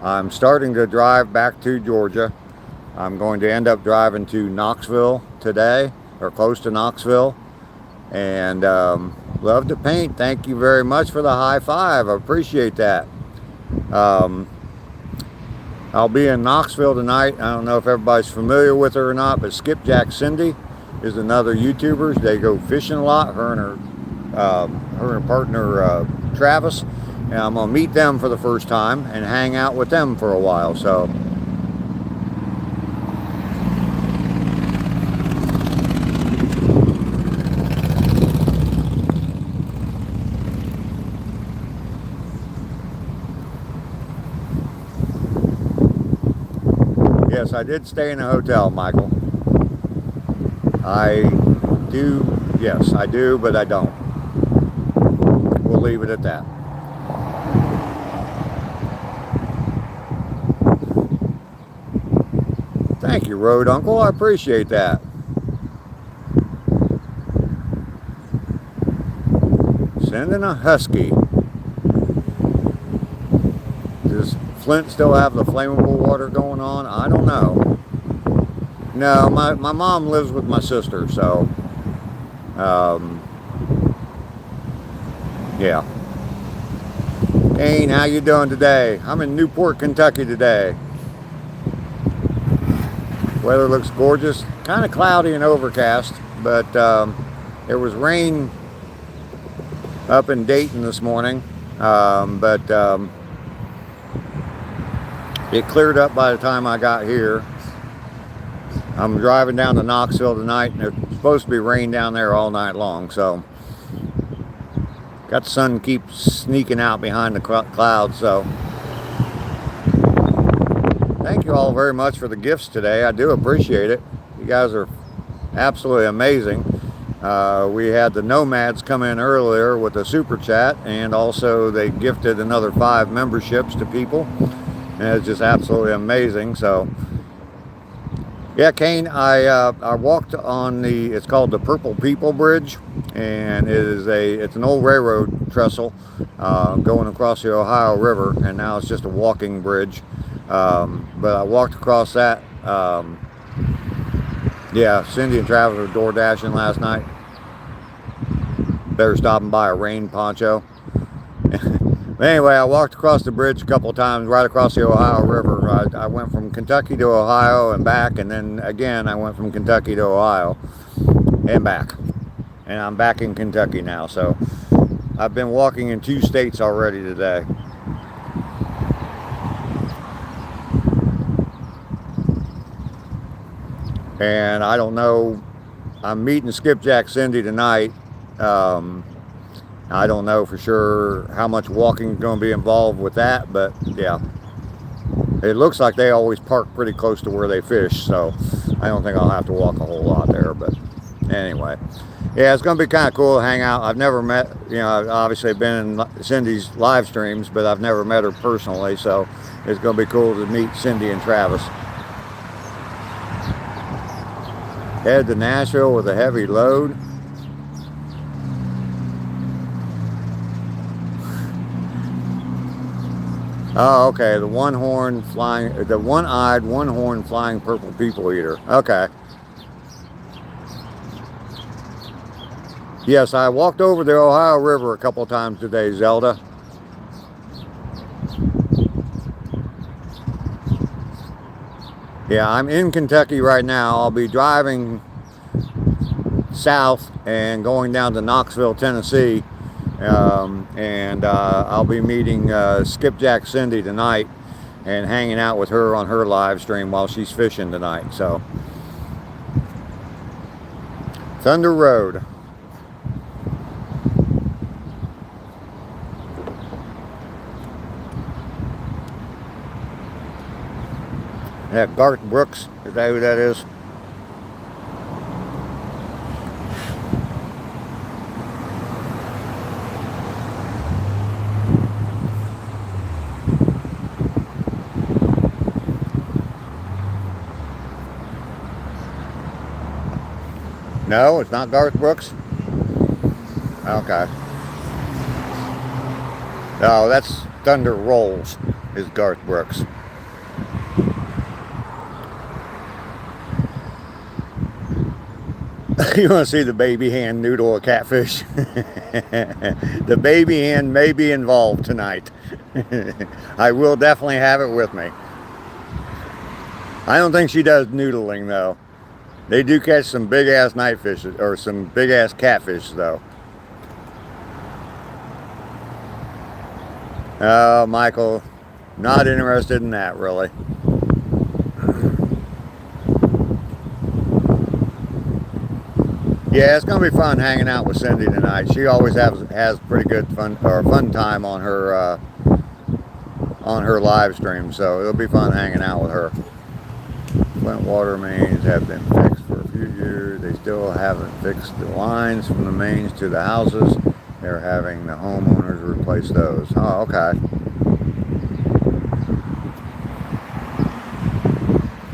I'm starting to drive back to Georgia. I'm going to end up driving to Knoxville today, or close to Knoxville. And love to paint. Thank you very much for the high five. I appreciate that. I'll be in Knoxville tonight. I don't know if everybody's familiar with her or not, but Skipjack Cindy is another YouTuber. They go fishing a lot, her and her partner Travis. And I'm gonna meet them for the first time and hang out with them for a while. So yes, I did stay in a hotel, Michael. I do, yes, I do, but I don't. We'll leave it at that. Thank you, Road Uncle. I appreciate that. Sending a husky. Does Flint still have the flammable water going on? I don't know. No, my mom lives with my sister, so yeah. Kane, how you doing today? I'm in Newport, Kentucky today. Weather looks gorgeous. Kind of cloudy and overcast, but there was rain up in Dayton this morning, but it cleared up by the time I got here. I'm driving down to Knoxville tonight, and it's supposed to be rain down there all night long, so got the sun keep sneaking out behind the clouds. So thank you all very much for the gifts today. I do appreciate it. You guys are absolutely amazing. We had the Nomads come in earlier with a super chat, and also they gifted another 5 memberships to people, and it's just absolutely amazing. So yeah, Kane, I walked on it's called the Purple People Bridge, and it's an old railroad trestle going across the Ohio River, and now it's just a walking bridge. But I walked across that. Yeah, Cindy and Travis were door dashing last night. Better stop and buy a rain poncho. But anyway, I walked across the bridge a couple of times, right across the Ohio River. I went from Kentucky to Ohio and back, and then again I went from Kentucky to Ohio and back. And I'm back in Kentucky now, so I've been walking in 2 states already today. And I don't know, I'm meeting Skipjack Cindy tonight. I don't know for sure how much walking is going to be involved with that, but yeah. It looks like they always park pretty close to where they fish, so I don't think I'll have to walk a whole lot there, but anyway. Yeah, it's going to be kind of cool to hang out. I've never met, I've obviously been in Cindy's live streams, but I've never met her personally, so it's going to be cool to meet Cindy and Travis. Head to Nashville with a heavy load. Oh, okay, the one-eyed, one-horn flying purple people eater. Okay. Yes, I walked over the Ohio River a couple times today, Zelda. Yeah, I'm in Kentucky right now. I'll be driving south and going down to Knoxville, Tennessee. I'll be meeting Skipjack Cindy tonight and hanging out with her on her live stream while she's fishing tonight. So, Thunder Road. That Garth Brooks, is that who that is? No, it's not Garth Brooks? Okay. No, that's Thunder Rolls is Garth Brooks. You want to see the baby hand noodle a catfish? The baby hand may be involved tonight. I will definitely have it with me. I don't think she does noodling though. They do catch some big ass night fishes or some big ass catfish though. Oh, Michael, not interested in that really. Yeah, it's gonna be fun hanging out with Cindy tonight. She always has pretty good fun time on her live stream, so it'll be fun hanging out with her. Flint water mains have been fixed for a few years. They still haven't fixed the lines from the mains to the houses. They're having the homeowners replace those. Oh, okay.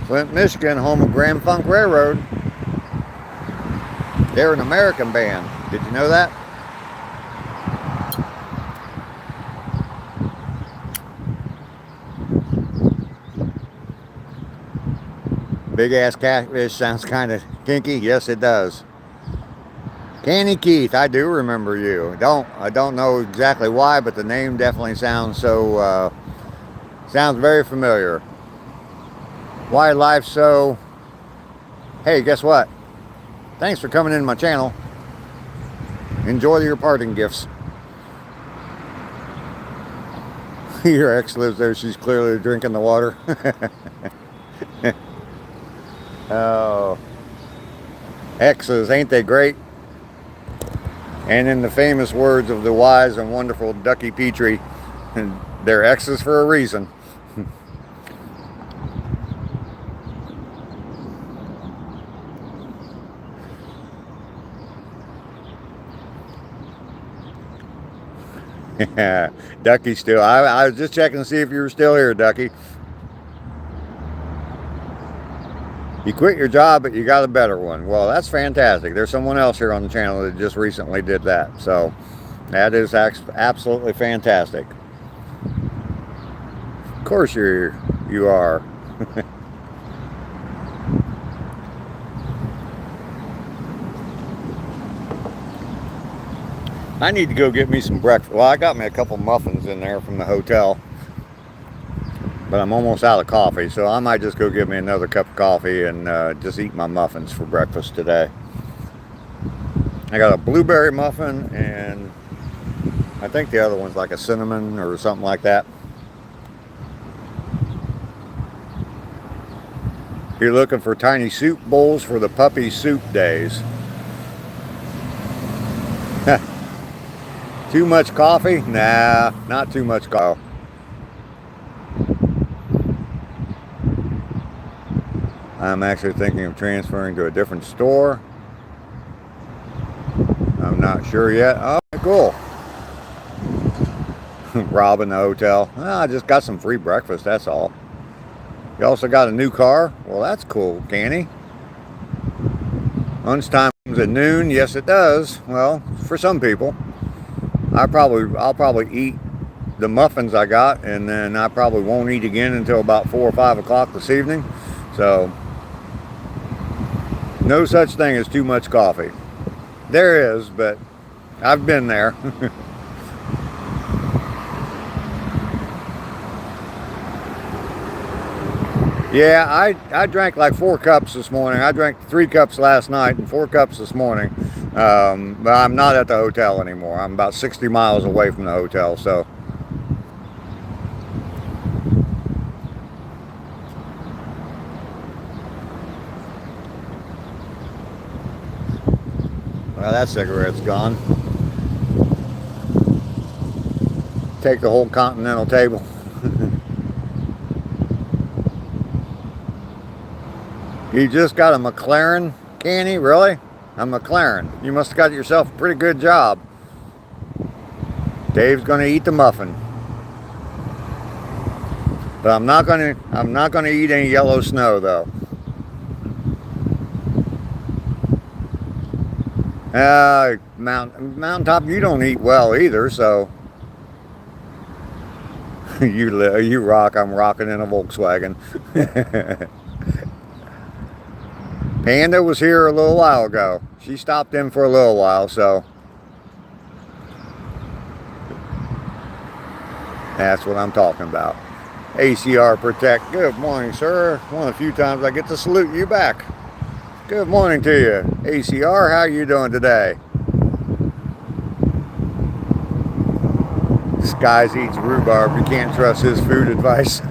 Flint, Michigan, home of Grand Funk Railroad. They're an American band. Did you know that? Big ass catfish sounds kind of kinky. Yes, it does. Canny Keith, I do remember you. I don't know exactly why, but the name definitely sounds so sounds very familiar. Why life so? Hey, guess what? Thanks for coming in my channel. Enjoy your parting gifts. Your ex lives there. She's clearly drinking the water. Oh, exes, ain't they great? And in the famous words of the wise and wonderful Ducky Petrie, they're exes for a reason. Ducky still. I was just checking to see if you were still here, Ducky. You quit your job, but you got a better one. Well, that's fantastic. There's someone else here on the channel that just recently did that. So that is absolutely fantastic. Of course you are. I need to go get me some breakfast. Well, I got me a couple muffins in there from the hotel, but I'm almost out of coffee, so I might just go get me another cup of coffee and just eat my muffins for breakfast today. I got a blueberry muffin, and I think the other one's like a cinnamon or something like that. You're looking for tiny soup bowls for the puppy soup days. Too much coffee? Nah, not too much coffee. I'm actually thinking of transferring to a different store. I'm not sure yet. Oh, cool. Robbing the hotel. Oh, I just got some free breakfast, that's all. You also got a new car? Well, that's cool, Canny. Lunchtime comes at noon. Yes, it does. Well, for some people. I'll probably eat the muffins I got, and then I probably won't eat again until about 4 or 5 o'clock this evening. So, no such thing as too much coffee. There is, but I've been there. Yeah, I drank like 4 cups this morning. I drank 3 cups last night and 4 cups this morning. But I'm not at the hotel anymore. I'm about 60 miles away from the hotel, so. Well, that cigarette's gone. Take the whole continental table. You just got a McLaren, Canny? Really? A McLaren. You must have got yourself a pretty good job. Dave's gonna eat the muffin. But I'm not gonna eat any yellow snow though. Mountaintop, you don't eat well either, so you rock. I'm rocking in a Volkswagen. Panda was here a little while ago. She stopped in for a little while, so that's what I'm talking about. ACR Protect. Good morning, sir. One of the few times I get to salute you back. Good morning to you. ACR, how you doing today? This guy eats rhubarb. You can't trust his food advice.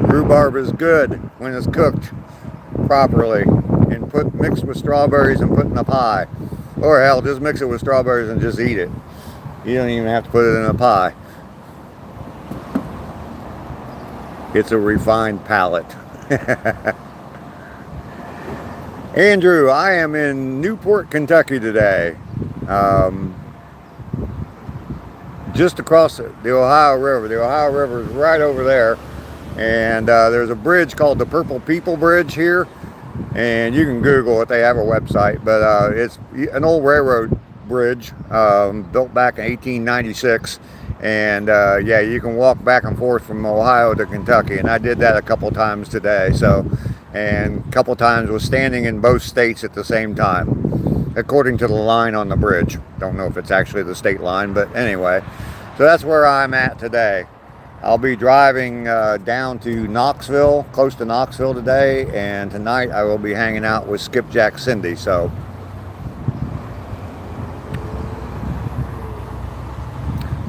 Rhubarb is good when it's cooked properly and mixed with strawberries and put in a pie. Or hell, just mix it with strawberries and just eat it. You don't even have to put it in a pie. It's a refined palate. Andrew, I am in Newport, Kentucky today. Just across the Ohio River. The Ohio River is right over there. And there's a bridge called the Purple People Bridge here. And you can Google it. They have a website. But it's an old railroad bridge built back in 1896. And yeah, you can walk back and forth from Ohio to Kentucky. And I did that a couple times today. And a couple times was standing in both states at the same time, according to the line on the bridge. Don't know if it's actually the state line, but anyway. So that's where I'm at today. I'll be driving down to Knoxville, close to Knoxville today, and tonight I will be hanging out with Skipjack Cindy. So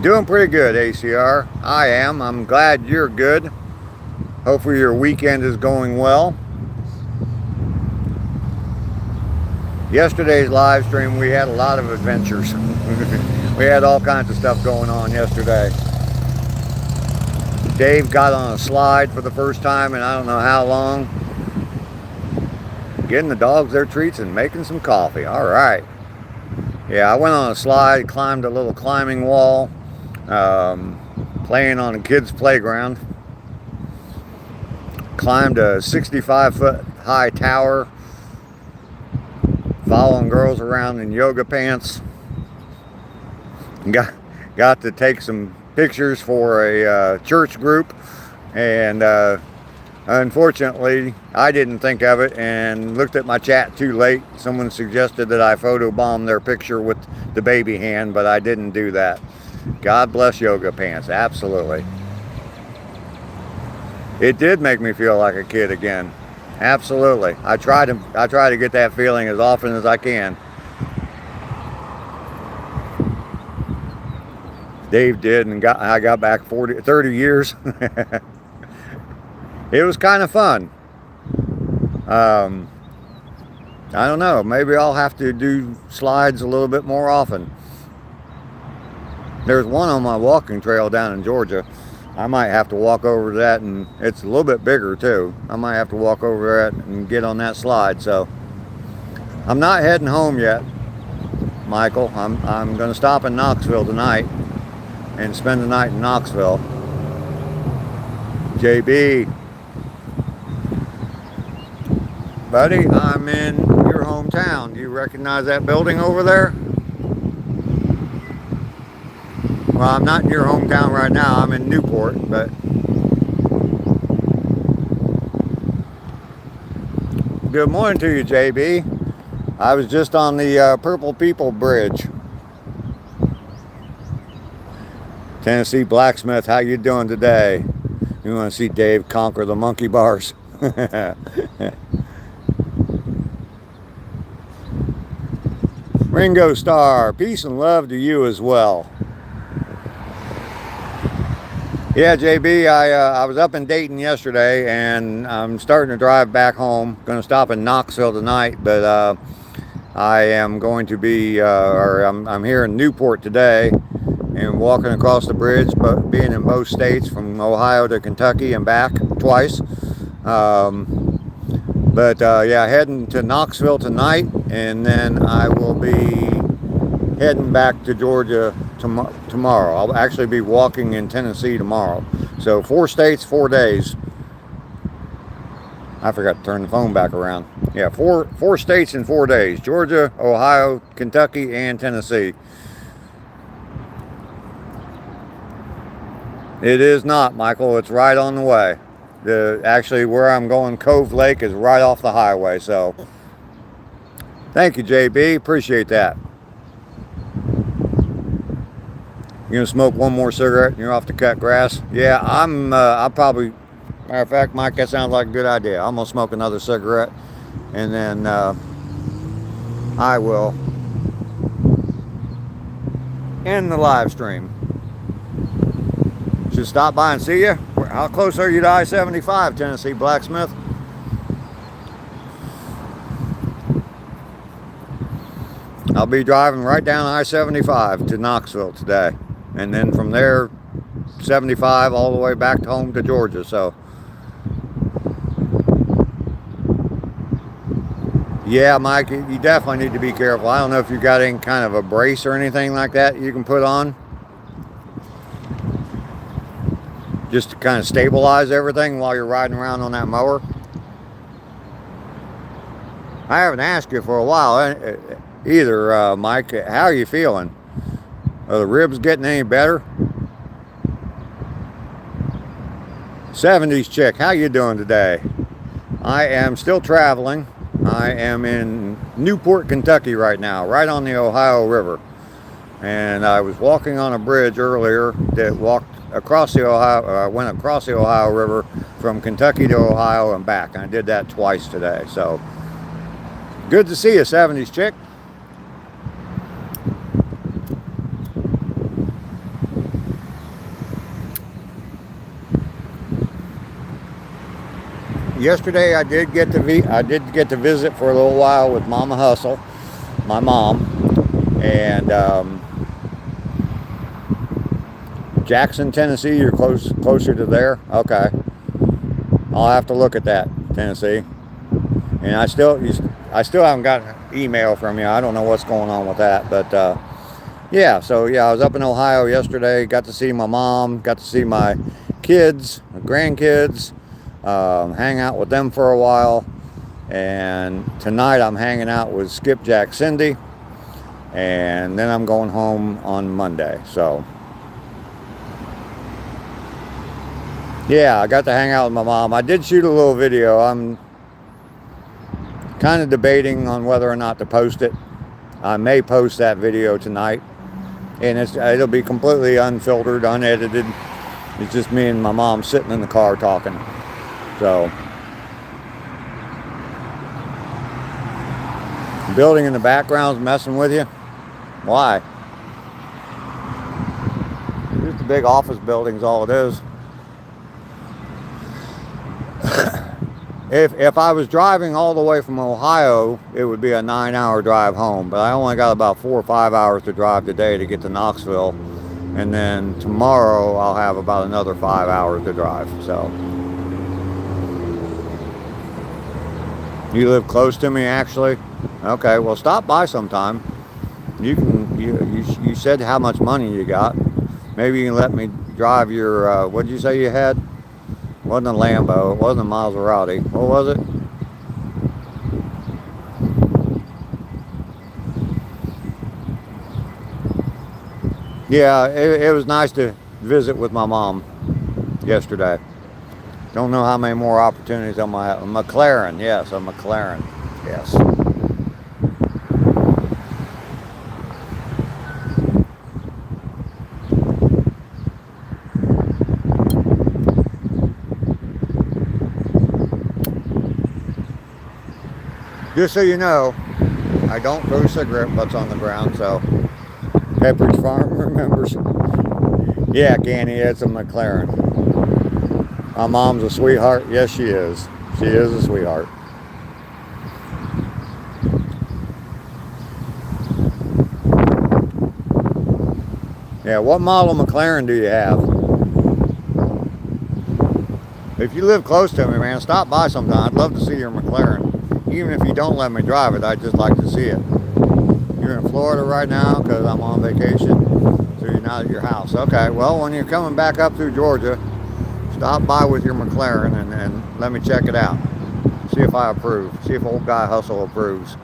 doing pretty good, ACR. I am. I'm glad you're good. Hopefully your weekend is going well. Yesterday's live stream, we had a lot of adventures. We had all kinds of stuff going on yesterday. Dave got on a slide for the first time in I don't know how long. Getting the dogs their treats and making some coffee. All right. Yeah, I went on a slide, climbed a little climbing wall, playing on a kid's playground. Climbed a 65-foot high tower, following girls around in yoga pants. Got to take some pictures for a church group, and unfortunately I didn't think of it and looked at my chat too late. Someone suggested that I photobomb their picture with the baby hand, but I didn't do that. God bless yoga pants. Absolutely. It did make me feel like a kid again. Absolutely. I try to get that feeling as often as I can. Dave did, and I got back 30 years. It was kind of fun. I don't know. Maybe I'll have to do slides a little bit more often. There's one on my walking trail down in Georgia. I might have to walk over to that, and it's a little bit bigger too. I might have to walk over that and get on that slide. So I'm not heading home yet, Michael. I'm going to stop in Knoxville tonight and spend the night in Knoxville. JB, buddy, I'm in your hometown. Do you recognize that building over there? Well, I'm not in your hometown right now. I'm in Newport, but good morning to you, JB. I was just on the Purple People Bridge. Tennessee Blacksmith, how you doing today? You want to see Dave conquer the monkey bars? Ringo Starr, peace and love to you as well. Yeah, JB, I was up in Dayton yesterday, and I'm starting to drive back home. Going to stop in Knoxville tonight, but I am going to be, I'm here in Newport today, and walking across the bridge, but being in both states from Ohio to Kentucky and back twice. Yeah, heading to Knoxville tonight, and then I will be heading back to Georgia tomorrow. I'll actually be walking in Tennessee tomorrow. So 4 states, 4 days. I forgot to turn the phone back around. Yeah, four states in 4 days. Georgia, Ohio, Kentucky, and Tennessee. It is not, Michael. It's right on the way. Actually, where I'm going, Cove Lake, is right off the highway. So, thank you, JB. Appreciate that. You gonna smoke one more cigarette and you're off to cut grass? Yeah, I'll probably, matter of fact, Mike, that sounds like a good idea. I'm gonna smoke another cigarette and then I will end the live stream. Should stop by and see you. How close are you to I-75, Tennessee Blacksmith? I'll be driving right down I-75 to Knoxville today. And then from there, 75 all the way back home to Georgia. So, yeah, Mike, you definitely need to be careful. I don't know if you got any kind of a brace or anything like that you can put on, just to kind of stabilize everything while you're riding around on that mower. I haven't asked you for a while either, Mike. How are you feeling? Are the ribs getting any better? 70s chick, how you doing today? I am still traveling. I am in Newport, Kentucky right now, right on the Ohio River. And I was walking on a bridge earlier that walked across the Ohio, went across the Ohio River from Kentucky to Ohio and back. I did that twice today. So, good to see you, 70s chick. Yesterday I did get to visit for a little while with Mama Hustle, my mom, and Jackson, Tennessee. You're closer to there. Okay, I'll have to look at that, Tennessee. And I still haven't gotten an email from you. I don't know what's going on with that, but yeah. So yeah, I was up in Ohio yesterday. Got to see my mom. Got to see my kids, my grandkids. Hang out with them for a while, and tonight I'm hanging out with Skipjack Cindy, and then I'm going home on Monday. So yeah, I got to hang out with my mom. I did shoot a little video. I'm kind of debating on whether or not to post it. I may post that video tonight, and it'll be completely unfiltered, unedited. It's just me and my mom sitting in the car talking. So, the building in the background's messing with you? Why? Just a big office building's all it is. If I was driving all the way from Ohio, it would be a 9-hour drive home. But I only got about 4 or 5 hours to drive today to get to Knoxville. And then tomorrow I'll have about another 5 hours to drive. So. You live close to me, actually? Okay, well, stop by sometime. You said how much money you got. Maybe you can let me drive your, what did you say you had? It wasn't a Lambo, it wasn't a Maserati. What was it? Yeah, it was nice to visit with my mom yesterday. Don't know how many more opportunities I'm gonna have. A McLaren, yes, a McLaren, yes. Just so you know, I don't throw cigarette butts on the ground, so Pepperidge Farm remembers. Yeah, Candy, it's a McLaren. My mom's a sweetheart. Yes, she is. She is a sweetheart. Yeah, what model McLaren do you have? If you live close to me, man, stop by sometime. I'd love to see your McLaren. Even if you don't let me drive it, I'd just like to see it. You're in Florida right now because I'm on vacation, so you're not at your house. Okay, well, when you're coming back up through Georgia, stop by with your McLaren and let me check it out. See if I approve. See if old guy Hustle approves.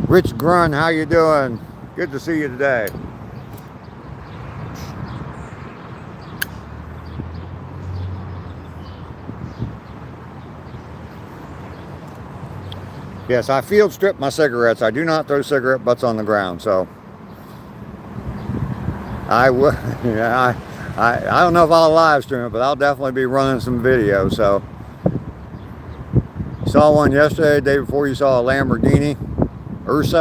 Rich Grun, how you doing? Good to see you today. Yes, I field strip my cigarettes. I do not throw cigarette butts on the ground, so I will. Yeah, I don't know if I'll live stream it, but I'll definitely be running some video. So you saw one yesterday, the day before you saw a Lamborghini Urus.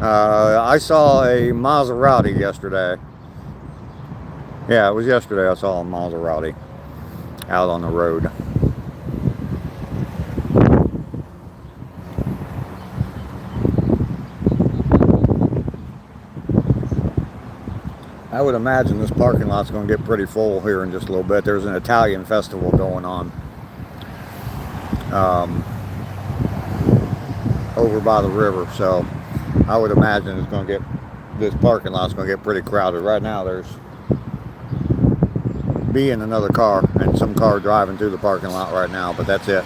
I saw a Maserati yesterday. Yeah, it was yesterday I saw a Maserati out on the road. I would imagine this parking lot's going to get pretty full here in just a little bit. There's an Italian festival going on over by the river, so I would imagine it's going to get, this parking lot's going to get pretty crowded. Right now there's being another car and some car driving through the parking lot right now, but that's it.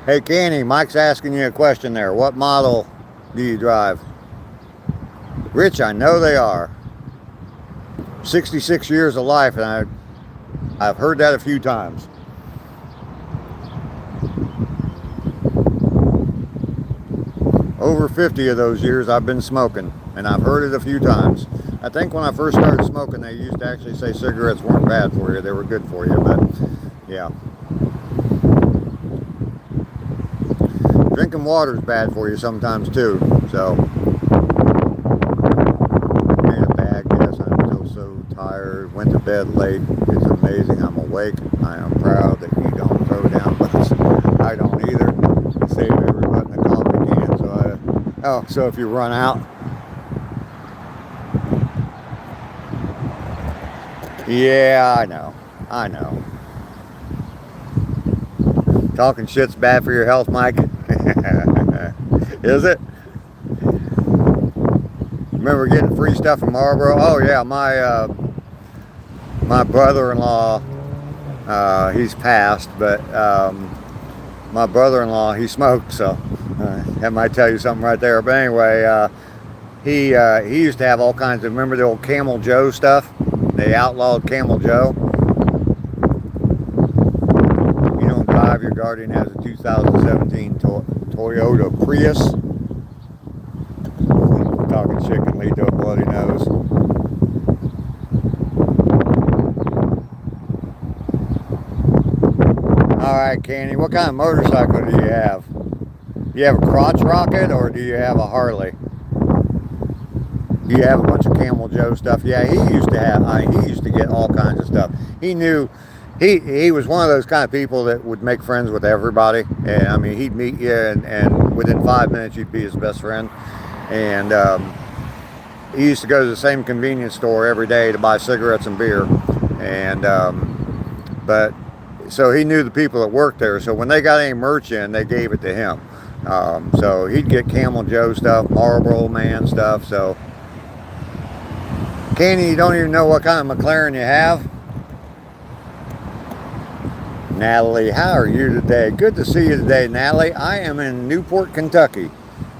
Hey Kenny, Mike's asking you a question there. What model do you drive? Rich, I know they are. 66 years of life, and I've heard that a few times. Over 50 of those years I've been smoking, and I've heard it a few times. I think when I first started smoking, they used to actually say cigarettes weren't bad for you. They were good for you, but yeah. Drinking water is bad for you sometimes too, so. Man, a bad guess. I'm still so tired. Went to bed late. It's amazing I'm awake. I am proud that you don't throw down butts. I don't either. Save every butt in the coffee can. So so if you run out. Yeah, I know. I know. Talking shit's bad for your health, Mike. Is it? Remember getting free stuff from Marlboro? Oh yeah, my brother-in-law, he's passed, but my brother-in-law, he smoked, so that might tell you something right there. But anyway, he used to have all kinds of, remember the old Camel Joe stuff? They outlawed Camel Joe. You don't drive, your guardian has a 2017 Toyota Prius. Talking shit can lead to a bloody nose. Alright, Candy, what kind of motorcycle do you have? Do you have a crotch rocket or do you have a Harley? Do you have a bunch of Camel Joe stuff? Yeah, he used to have, he used to get all kinds of stuff. He knew, he was one of those kind of people that would make friends with everybody. And I mean, he'd meet you and within 5 minutes you'd be his best friend. And he used to go to the same convenience store every day to buy cigarettes and beer. And but so he knew the people that worked there. So when they got any merch in, they gave it to him. So he'd get Camel Joe stuff, Marlboro Man stuff. So Kenny, you don't even know what kind of McLaren you have. Natalie, how are you today? Good to see you today, Natalie. I am in Newport, Kentucky.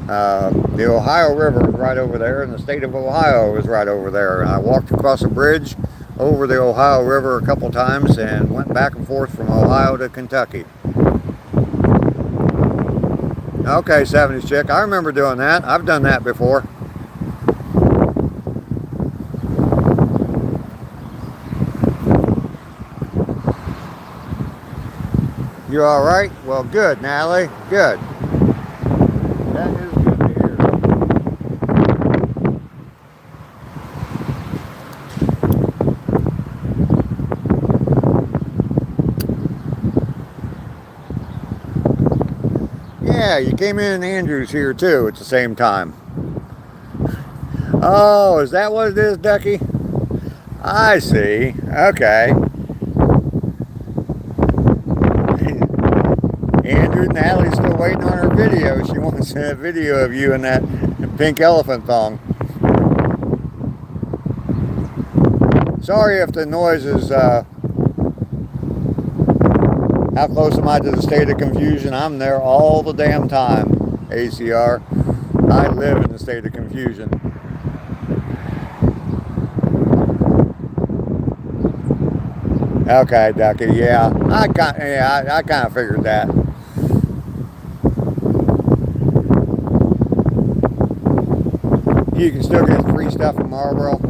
The Ohio River is right over there, and the state of Ohio is right over there. And I walked across a bridge over the Ohio River a couple times and went back and forth from Ohio to Kentucky. Okay, 70s chick. I remember doing that. I've done that before. You all right? Well, good, Natalie. Good. That is good to hear. Yeah, you came in Andrews here too at the same time. Oh, is that what it is, Ducky? I see. Okay. Andrew, Natalie's still waiting on her video. She wants a video of you in that pink elephant thong. Sorry if the noise is, how close am I to the state of confusion? I'm there all the damn time, ACR. I live in the state of confusion. Okay, Ducky, yeah. I kind of figured that. You can still get free stuff from Marlboro.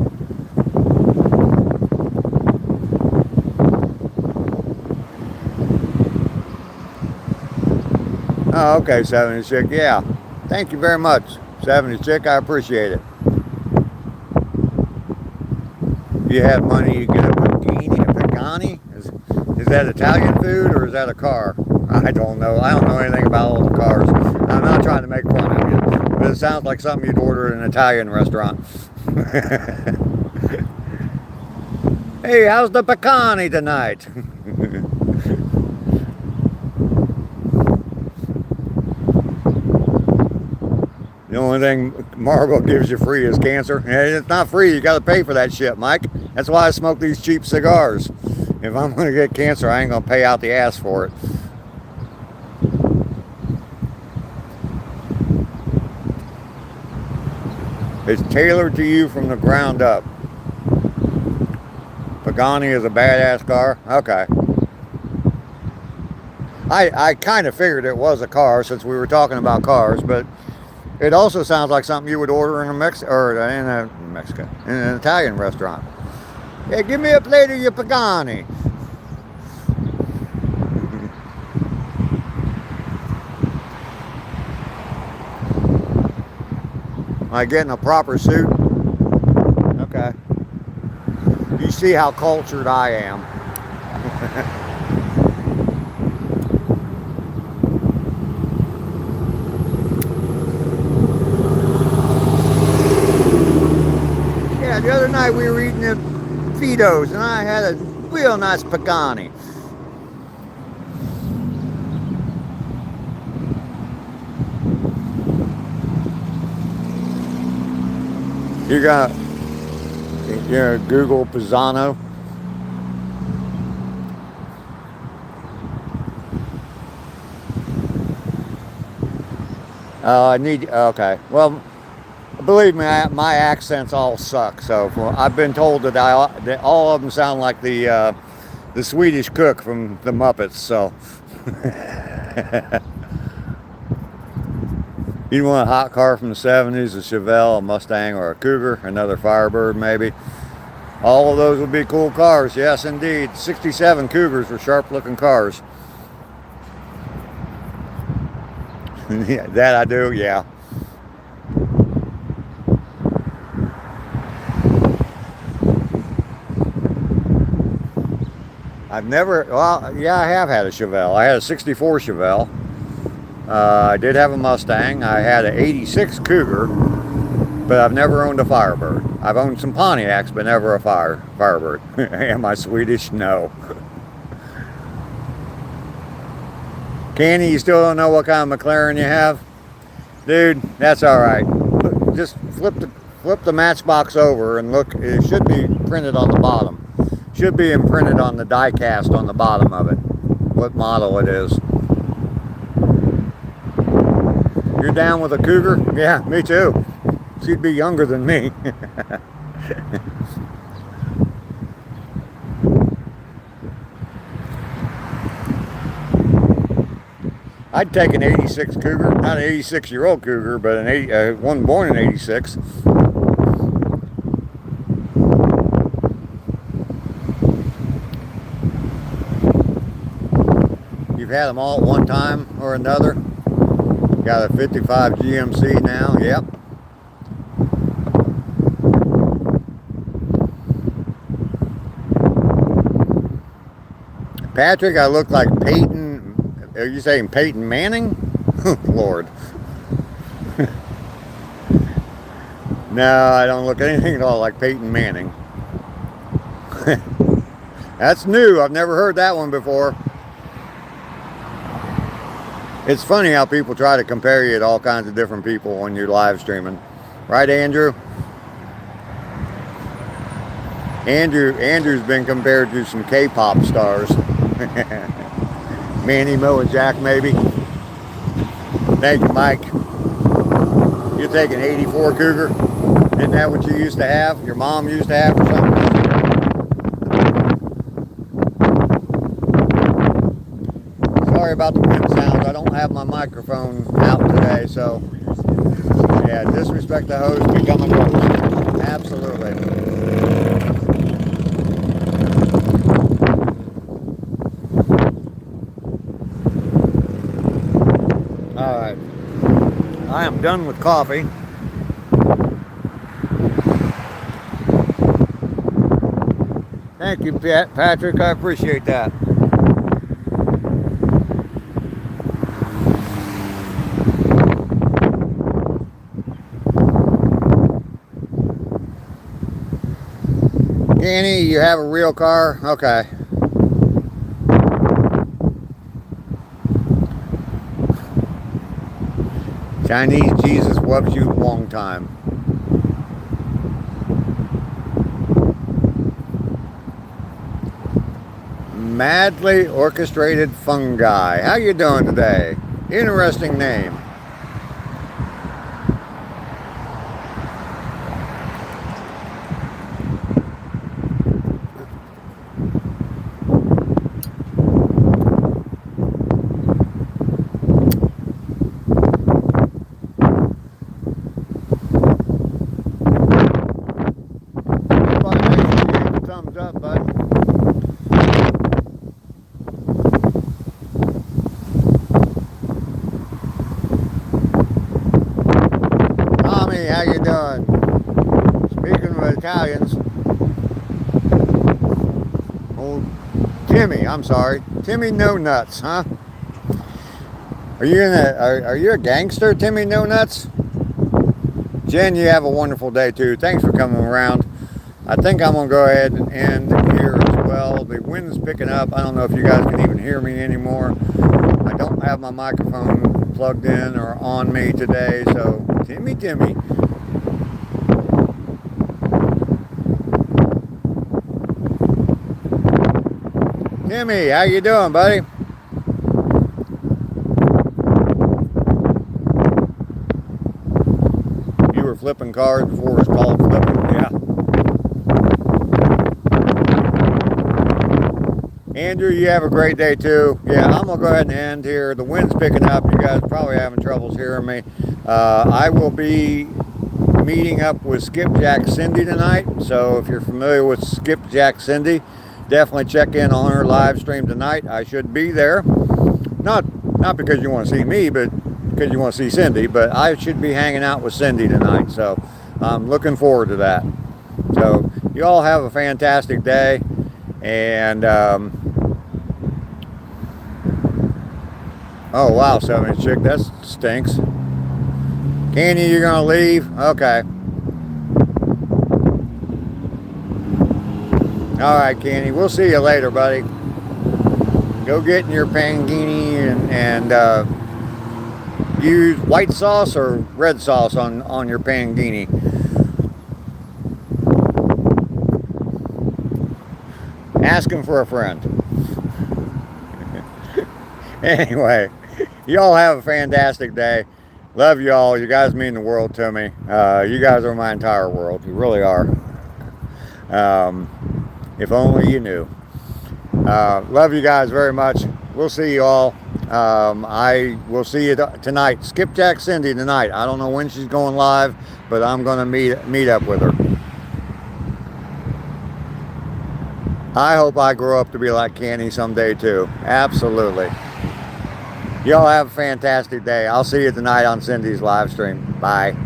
Oh, okay, 70 Chick, yeah. Thank you very much, 70 Chick, I appreciate it. You have money, you get a Pagani? Is that Italian food or is that a car? I don't know. I don't know anything about all the cars. I'm not trying to make fun of you, but it sounds like something you'd order at an Italian restaurant. Hey, how's the Pagani tonight? The only thing Marlboro gives you free is cancer. And it's not free. You got to pay for that shit, Mike. That's why I smoke these cheap cigars. If I'm going to get cancer, I ain't going to pay out the ass for it. It's tailored to you from the ground up. Pagani is a badass car. Okay. I kind of figured it was a car since we were talking about cars, but it also sounds like something you would order in in an Italian restaurant. Yeah, give me a plate of your Pagani. Am I getting a proper suit? Okay. You see how cultured I am. Yeah, the other night we were eating the Fidos and I had a real nice Pagani. You're gonna Google Pisano. Okay. Well, believe me, my accents all suck. So I've been told that that all of them sound like the Swedish cook from the Muppets. So you want a hot car from the 70s, a Chevelle, a Mustang, or a Cougar, another Firebird maybe. All of those would be cool cars. Yes, indeed. 67 Cougars were sharp-looking cars. Yeah, that I do, yeah. I have had a Chevelle. I had a 64 Chevelle. I did have a Mustang. I had an 86 Cougar, but I've never owned a Firebird. I've owned some Pontiacs, but never a Firebird. Am I Swedish? No. Candy, you still don't know what kind of McLaren you have? Dude, that's all right. Just flip the matchbox over and look. It should be printed on the bottom. Should be imprinted on the die cast on the bottom of it. What model it is. You're down with a Cougar? Yeah, me too. She'd be younger than me. I'd take an 86 Cougar, not an 86-year-old Cougar, but one born in 86. You've had them all at one time or another. Got a 55 GMC now, yep. Patrick, I look like Peyton. Are you saying Peyton Manning? Lord. No, I don't look anything at all like Peyton Manning. That's new. I've never heard that one before. It's funny how people try to compare you to all kinds of different people when you're live streaming. Right, Andrew? Andrew's been compared to some K-pop stars. Manny, Mo, and Jack, maybe. Thank you, Mike. You're taking 84 Cougar? Isn't that what you used to have? Your mom used to have or something? Sorry about the wind sounds. I don't have my microphone out today, so yeah, disrespect the host, become a host. Absolutely. All right. I am done with coffee. Thank you, Patrick. I appreciate that. Kenny, you have a real car? Okay. Chinese Jesus loves you long time. Madly orchestrated fungi. How you doing today? Interesting name. Thumbs up, bud. Tommy, how you doing? Speaking of Italians, old Timmy, I'm sorry, Timmy No Nuts, huh? Are you a gangster, Timmy No Nuts? Jen, you have a wonderful day too. Thanks for coming around. I think I'm gonna go ahead and end here as well. The wind's picking up. I don't know if you guys can even hear me anymore. I don't have my microphone plugged in or on me today, so Timmy. Timmy, how you doing, buddy? You were flipping cards before it was called flipping, yeah. Andrew, you have a great day too. Yeah, I'm gonna go ahead and end here. The wind's picking up. You guys are probably having troubles hearing me. I will be meeting up with Skipjack Cindy tonight. So if you're familiar with Skipjack Cindy, definitely check in on her live stream tonight. I should be there. Not because you want to see me, but because you want to see Cindy. But I should be hanging out with Cindy tonight. So I'm looking forward to that. So you all have a fantastic day. And oh wow, 70 chick, that stinks. Candy, you're gonna leave? Okay. Alright, Candy, we'll see you later, buddy. Go get in your pangini and use white sauce or red sauce on your pangini. Ask him for a friend. Anyway, y'all have a fantastic day. Love y'all. You guys mean the world to me. You guys are my entire world. You really are. If only you knew. Love you guys very much. We'll see you all. I will see you tonight. Skipjack Cindy tonight. I don't know when she's going live, but I'm going to meet up with her. I hope I grow up to be like Candy someday too. Absolutely. Y'all have a fantastic day. I'll see you tonight on Cindy's live stream. Bye.